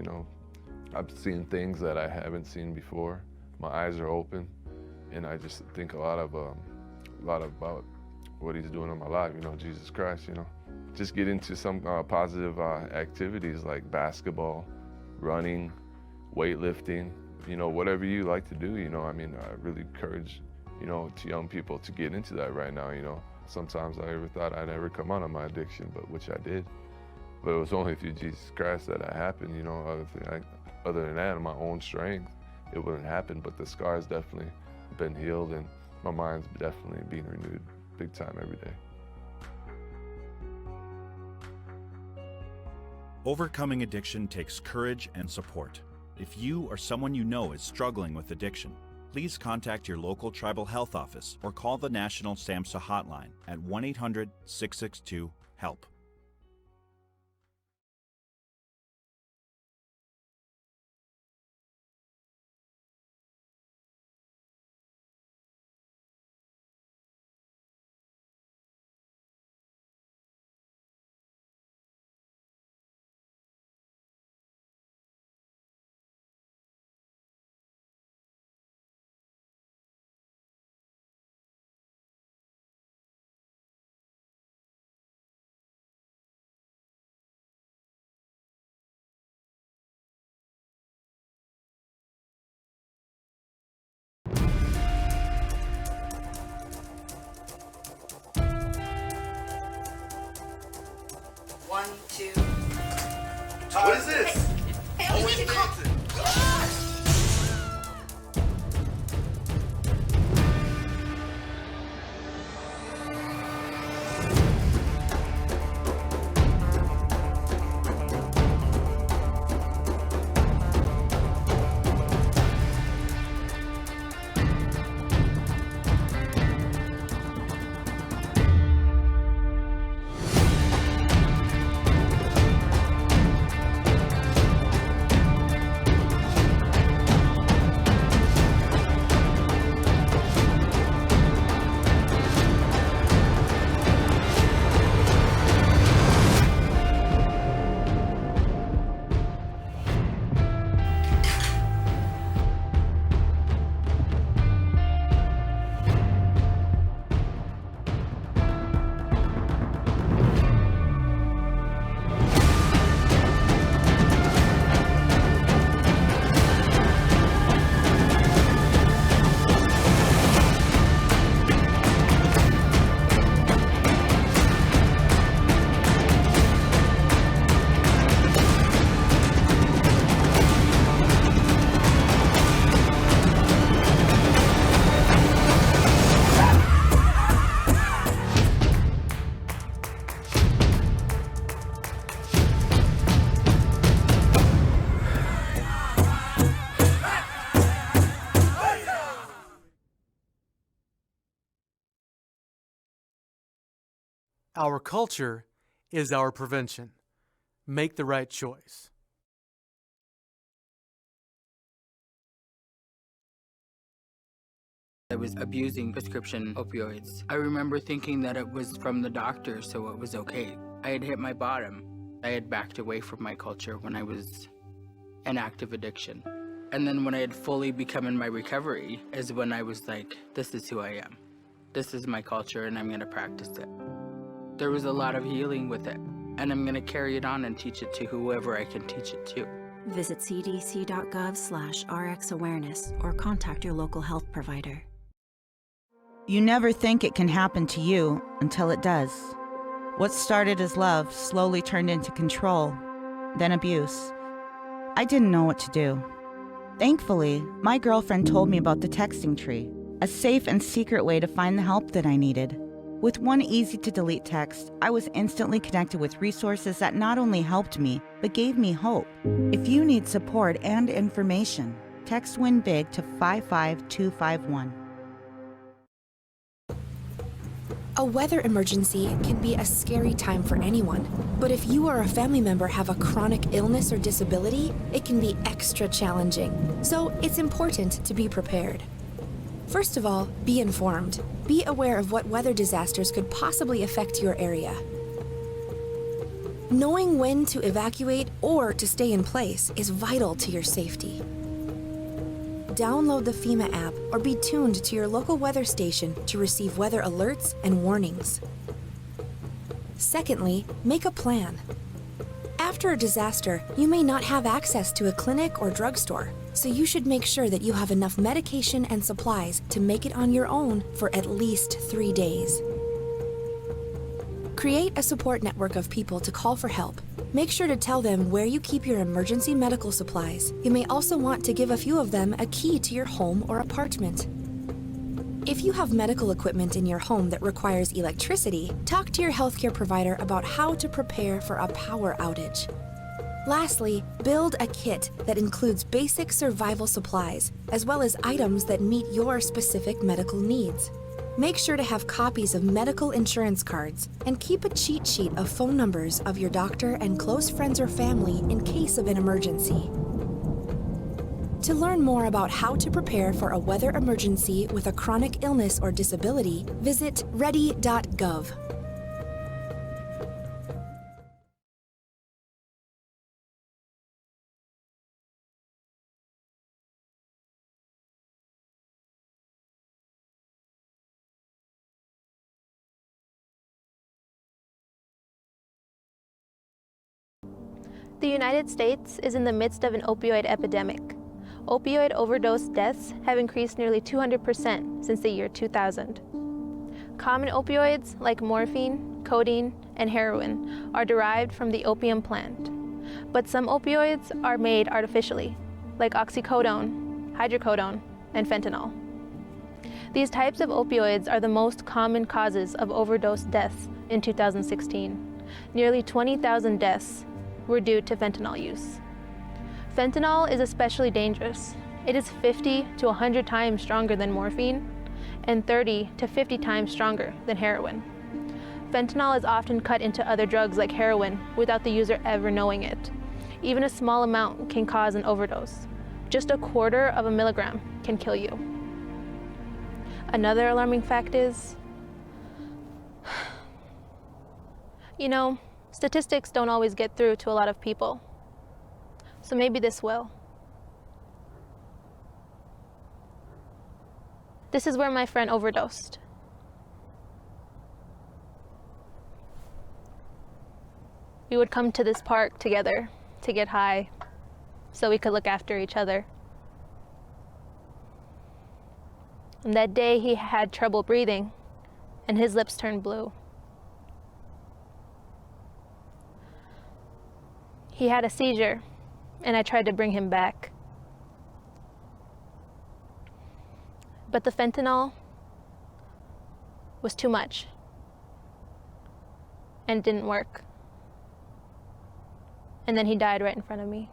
I've seen things that I haven't seen before. My eyes are open, and I just think a lot about what he's doing in my life, Jesus Christ, Just get into some positive activities like basketball, running, weightlifting, whatever you like to do, I really encourage, to young people to get into that right now, Sometimes I ever thought I'd ever come out of my addiction, but which I did. But it was only through Jesus Christ that it happened, other than that, my own strength, it wouldn't happen, but the scar's definitely been healed, and my mind's definitely being renewed big time every day. Overcoming addiction takes courage and support. If you or someone you know is struggling with addiction, please contact your local tribal health office or call the National SAMHSA hotline at 1-800-662-HELP. One, two. What is this? Hey, we need to call. Our culture is our prevention. Make the right choice. I was abusing prescription opioids. I remember thinking that it was from the doctor, so it was okay. I had hit my bottom. I had backed away from my culture when I was in active addiction. And then when I had fully become in my recovery is when I was like, this is who I am. This is my culture and I'm gonna practice it. There was a lot of healing with it, and I'm gonna carry it on and teach it to whoever I can teach it to. Visit cdc.gov/RxAwareness or contact your local health provider. You never think it can happen to you until it does. What started as love slowly turned into control, then abuse. I didn't know what to do. Thankfully, my girlfriend told me about the texting tree, a safe and secret way to find the help that I needed. With one easy-to-delete text, I was instantly connected with resources that not only helped me, but gave me hope. If you need support and information, text WIN BIG to 55251. A weather emergency can be a scary time for anyone, but if you or a family member have a chronic illness or disability, it can be extra challenging. So it's important to be prepared. First of all, be informed. Be aware of what weather disasters could possibly affect your area. Knowing when to evacuate or to stay in place is vital to your safety. Download the FEMA app or be tuned to your local weather station to receive weather alerts and warnings. Secondly, make a plan. After a disaster, you may not have access to a clinic or drugstore, so you should make sure that you have enough medication and supplies to make it on your own for at least 3 days. Create a support network of people to call for help. Make sure to tell them where you keep your emergency medical supplies. You may also want to give a few of them a key to your home or apartment. If you have medical equipment in your home that requires electricity, talk to your healthcare provider about how to prepare for a power outage. Lastly, build a kit that includes basic survival supplies, as well as items that meet your specific medical needs. Make sure to have copies of medical insurance cards and keep a cheat sheet of phone numbers of your doctor and close friends or family in case of an emergency. To learn more about how to prepare for a weather emergency with a chronic illness or disability, visit ready.gov. The United States is in the midst of an opioid epidemic. Opioid overdose deaths have increased nearly 200% since the year 2000. Common opioids like morphine, codeine, and heroin are derived from the opium plant. But some opioids are made artificially, like oxycodone, hydrocodone, and fentanyl. These types of opioids are the most common causes of overdose deaths in 2016. Nearly 20,000 deaths were due to fentanyl use. Fentanyl is especially dangerous. It is 50 to 100 times stronger than morphine and 30 to 50 times stronger than heroin. Fentanyl is often cut into other drugs like heroin without the user ever knowing it. Even a small amount can cause an overdose. Just a quarter of a milligram can kill you. Another alarming fact is, statistics don't always get through to a lot of people. So maybe this will. This is where my friend overdosed. We would come to this park together to get high so we could look after each other. And that day he had trouble breathing and his lips turned blue. He had a seizure and I tried to bring him back. But the fentanyl was too much and didn't work. And then he died right in front of me.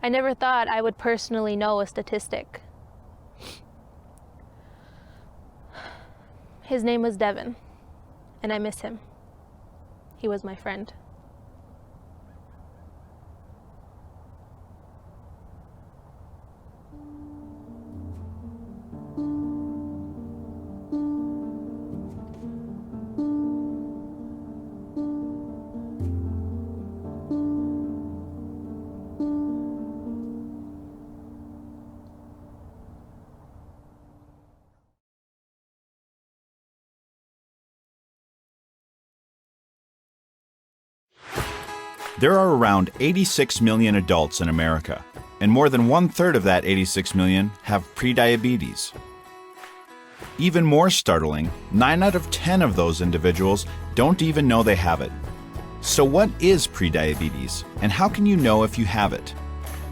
I never thought I would personally know a statistic. His name was Devin, and I miss him. He was my friend. There are around 86 million adults in America, and more than 1/3 of that 86 million have prediabetes. Even more startling, 9 out of 10 of those individuals don't even know they have it. So what is prediabetes, and how can you know if you have it?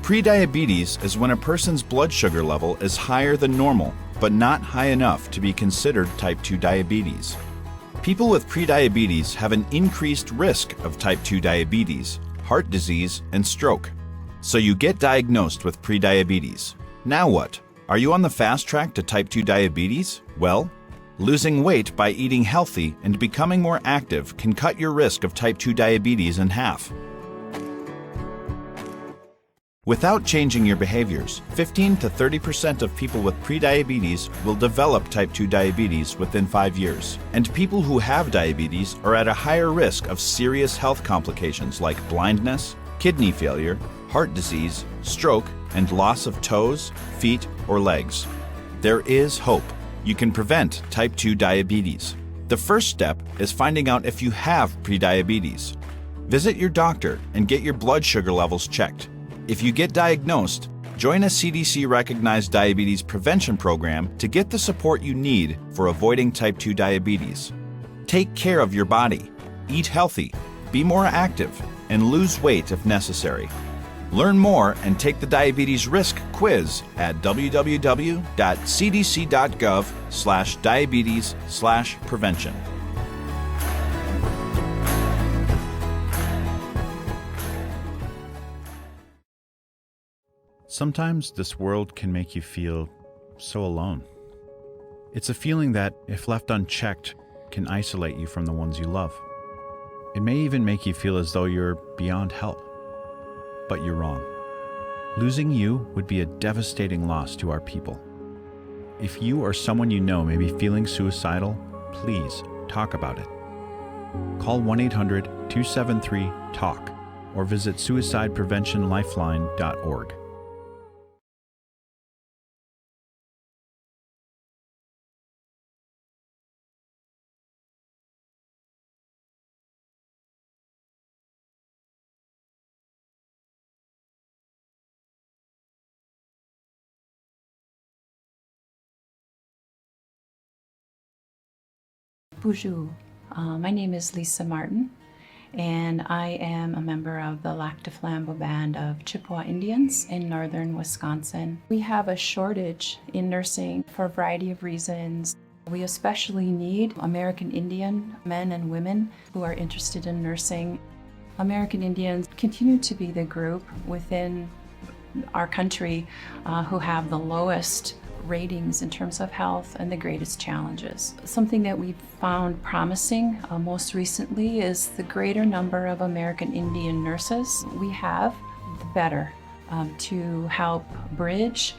Prediabetes is when a person's blood sugar level is higher than normal, but not high enough to be considered type 2 diabetes. People with prediabetes have an increased risk of type 2 diabetes, heart disease, and stroke. So you get diagnosed with prediabetes. Now what? Are you on the fast track to type 2 diabetes? Well, losing weight by eating healthy and becoming more active can cut your risk of type 2 diabetes in half. Without changing your behaviors, 15 to 30% of people with prediabetes will develop type 2 diabetes within 5 years. And people who have diabetes are at a higher risk of serious health complications like blindness, kidney failure, heart disease, stroke, and loss of toes, feet, or legs. There is hope. You can prevent type 2 diabetes. The first step is finding out if you have prediabetes. Visit your doctor and get your blood sugar levels checked. If you get diagnosed, Join a CDC-recognized diabetes prevention program to get the support you need for avoiding type 2 diabetes. Take care of your body, eat healthy, be more active, and lose weight if necessary. Learn more and take the diabetes risk quiz at www.cdc.gov/diabetes/prevention. Sometimes this world can make you feel so alone. It's a feeling that, if left unchecked, can isolate you from the ones you love. It may even make you feel as though you're beyond help. But you're wrong. Losing you would be a devastating loss to our people. If you or someone you know may be feeling suicidal, please talk about it. Call 1-800-273-TALK or visit suicidepreventionlifeline.org. Bonjour. My name is Lisa Martin, and I am a member of the Lac du Flambeau Band of Chippewa Indians in northern Wisconsin. We have a shortage in nursing for a variety of reasons. We especially need American Indian men and women who are interested in nursing. American Indians continue to be the group within our country who have the lowest ratings in terms of health and the greatest challenges. Something that we've found promising most recently is the greater number of American Indian nurses we have, the better to help bridge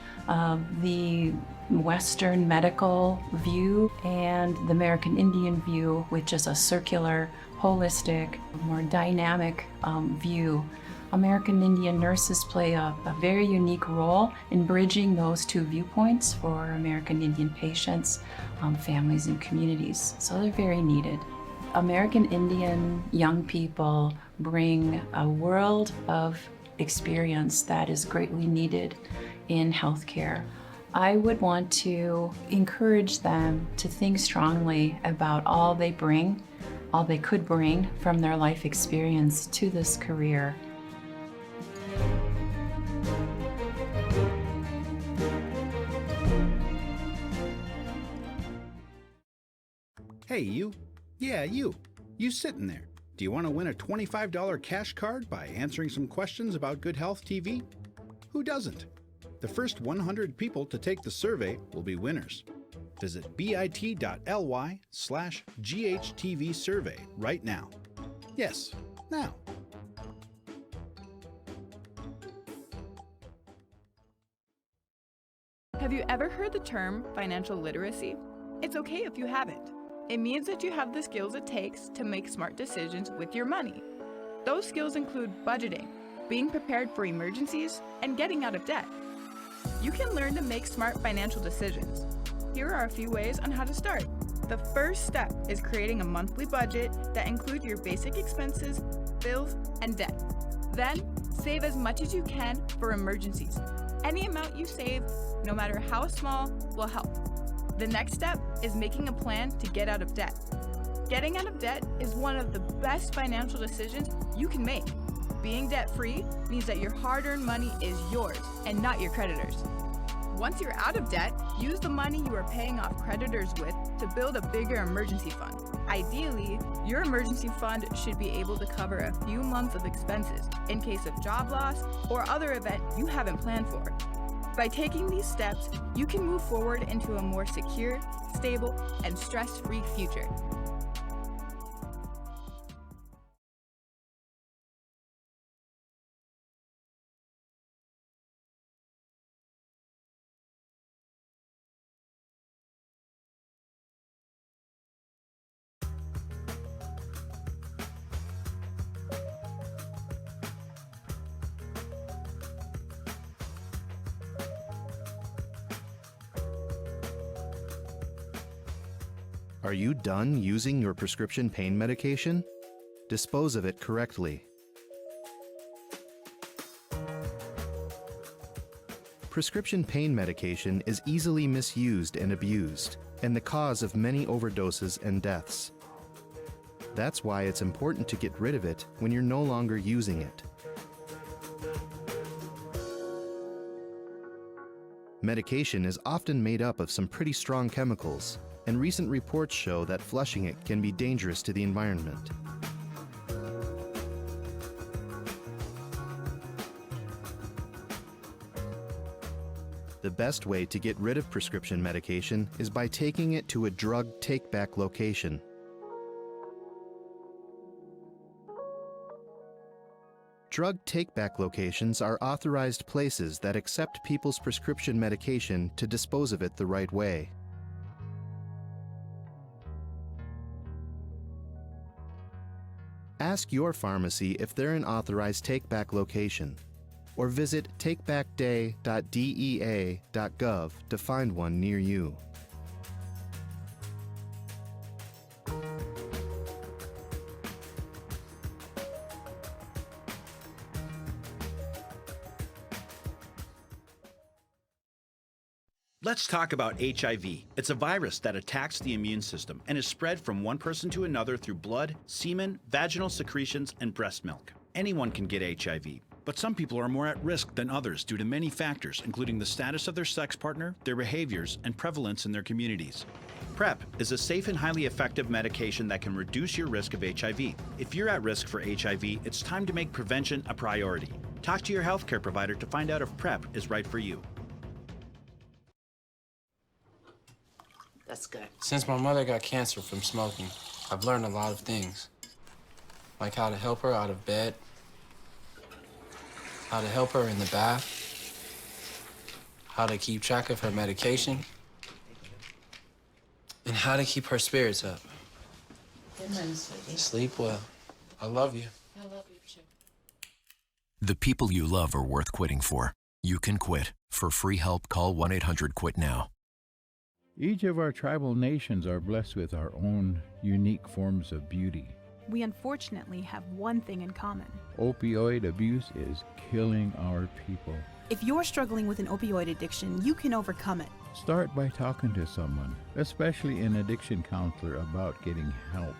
the Western medical view and the American Indian view, which is a circular, holistic, more dynamic view. American Indian nurses play a very unique role in bridging those two viewpoints for American Indian patients, families, and communities. So they're very needed. American Indian young people bring a world of experience that is greatly needed in healthcare. I would want to encourage them to think strongly about all they bring, all they could bring from their life experience to this career. Hey, you. Yeah, you. You sitting there. Do you want to win a $25 cash card by answering some questions about Good Health TV? Who doesn't? The first 100 people to take the survey will be winners. Visit bit.ly/GHTV survey right now. Yes, now. Have you ever heard the term financial literacy? It's okay if you haven't. It means that you have the skills it takes to make smart decisions with your money. Those skills include budgeting, being prepared for emergencies, and getting out of debt. You can learn to make smart financial decisions. Here are a few ways on how to start. The first step is creating a monthly budget that includes your basic expenses, bills, and debt. Then, save as much as you can for emergencies. Any amount you save, no matter how small, will help. The next step is making a plan to get out of debt. Getting out of debt is one of the best financial decisions you can make. Being debt-free means that your hard-earned money is yours and not your creditors. Once you're out of debt, use the money you are paying off creditors with to build a bigger emergency fund. Ideally, your emergency fund should be able to cover a few months of expenses in case of job loss or other event you haven't planned for. By taking these steps, you can move forward into a more secure, stable, and stress-free future. Are you done using your prescription pain medication? Dispose of it correctly. Prescription pain medication is easily misused and abused, and the cause of many overdoses and deaths. That's why it's important to get rid of it when you're no longer using it. Medication is often made up of some pretty strong chemicals, and recent reports show that flushing it can be dangerous to the environment. The best way to get rid of prescription medication is by taking it to a drug take-back location. Drug take-back locations are authorized places that accept people's prescription medication to dispose of it the right way. Ask your pharmacy if they're an authorized take-back location, or visit takebackday.dea.gov to find one near you. Let's talk about HIV. It's a virus that attacks the immune system and is spread from one person to another through blood, semen, vaginal secretions, and breast milk. Anyone can get HIV, but some people are more at risk than others due to many factors, including the status of their sex partner, their behaviors, and prevalence in their communities. PrEP is a safe and highly effective medication that can reduce your risk of HIV. If you're at risk for HIV, it's time to make prevention a priority. Talk to your healthcare provider to find out if PrEP is right for you. That's good. Since my mother got cancer from smoking, I've learned a lot of things. Like how to help her out of bed, how to help her in the bath, how to keep track of her medication, and how to keep her spirits up. Sleep well. I love you. I love you too. The people you love are worth quitting for. You can quit. For free help, call 1-800-QUIT-NOW. Each of our tribal nations are blessed with our own unique forms of beauty. We unfortunately have one thing in common. Opioid abuse is killing our people. If you're struggling with an opioid addiction, you can overcome it. Start by talking to someone, especially an addiction counselor, about getting help.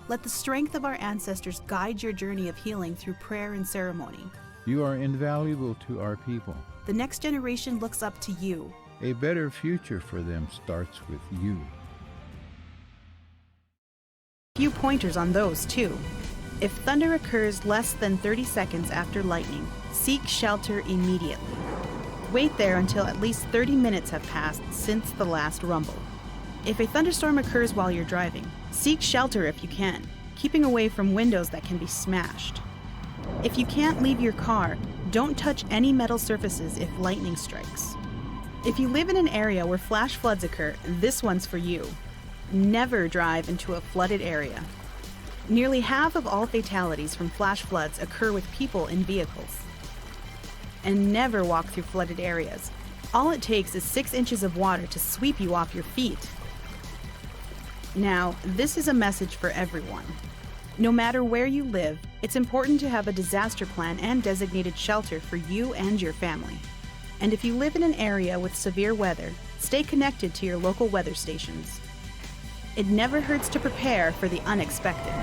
Let the strength of our ancestors guide your journey of healing through prayer and ceremony. You are invaluable to our people. The next generation looks up to you. A better future for them starts with you. Few pointers on those, too. If thunder occurs less than 30 seconds after lightning, seek shelter immediately. Wait there until at least 30 minutes have passed since the last rumble. If a thunderstorm occurs while you're driving, seek shelter if you can, keeping away from windows that can be smashed. If you can't leave your car, don't touch any metal surfaces if lightning strikes. If you live in an area where flash floods occur, this one's for you. Never drive into a flooded area. Nearly half of all fatalities from flash floods occur with people in vehicles. And never walk through flooded areas. All it takes is 6 inches of water to sweep you off your feet. Now, this is a message for everyone. No matter where you live, it's important to have a disaster plan and designated shelter for you and your family. And if you live in an area with severe weather, stay connected to your local weather stations. It never hurts to prepare for the unexpected.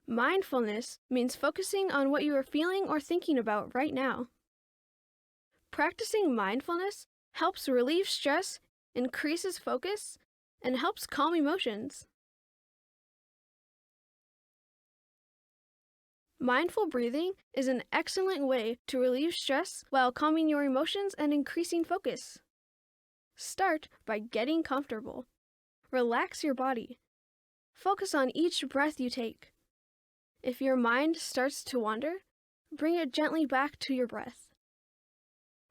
Mindfulness means focusing on what you are feeling or thinking about right now. Practicing mindfulness helps relieve stress, increases focus, and helps calm emotions. Mindful breathing is an excellent way to relieve stress while calming your emotions and increasing focus. Start by getting comfortable. Relax your body. Focus on each breath you take. If your mind starts to wander, bring it gently back to your breath.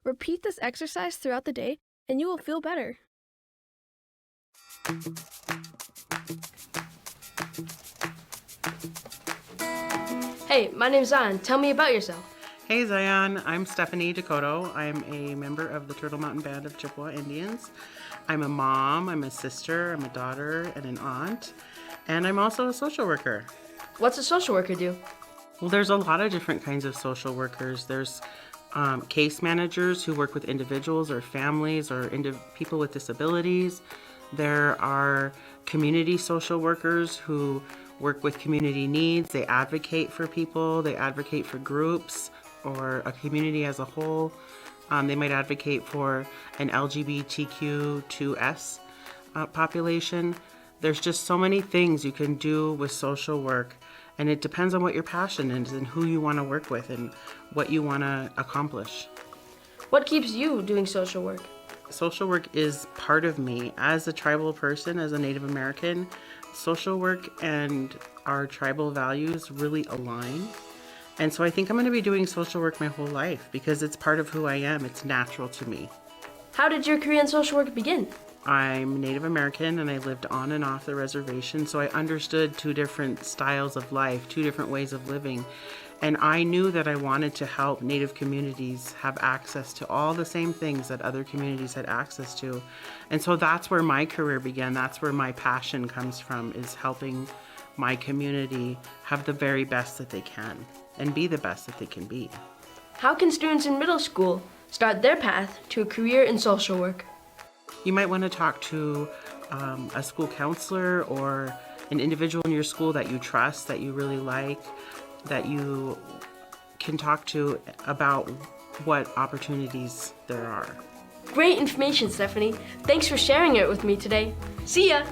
Repeat this exercise throughout the day and you will feel better. Hey, my name's Zion. Tell me about yourself. Hey Zion, I'm Stephanie Dakota. I'm a member of the Turtle Mountain Band of Chippewa Indians. I'm a mom, I'm a sister, I'm a daughter, and an aunt. And I'm also a social worker. What's a social worker do? Well, there's a lot of different kinds of social workers. There's case managers who work with individuals or families or people with disabilities. There are community social workers who work with community needs. They advocate for people, they advocate for groups or a community as a whole. They might advocate for an LGBTQ2S population. There's just so many things you can do with social work, and it depends on what your passion is and who you want to work with and what you want to accomplish. What keeps you doing social work? Social work is part of me. As a tribal person, as a Native American, social work and our tribal values really align. And so I think I'm going to be doing social work my whole life because it's part of who I am. It's natural to me. How did your career in social work begin? I'm Native American and I lived on and off the reservation, so I understood two different styles of life, two different ways of living. And I knew that I wanted to help Native communities have access to all the same things that other communities had access to. And so that's where my career began. That's where my passion comes from, is helping my community have the very best that they can and be the best that they can be. How can students in middle school start their path to a career in social work? You might want to talk to a school counselor or an individual in your school that you trust, that you really like, that you can talk to about what opportunities there are. Great information, Stephanie. Thanks for sharing it with me today. See ya!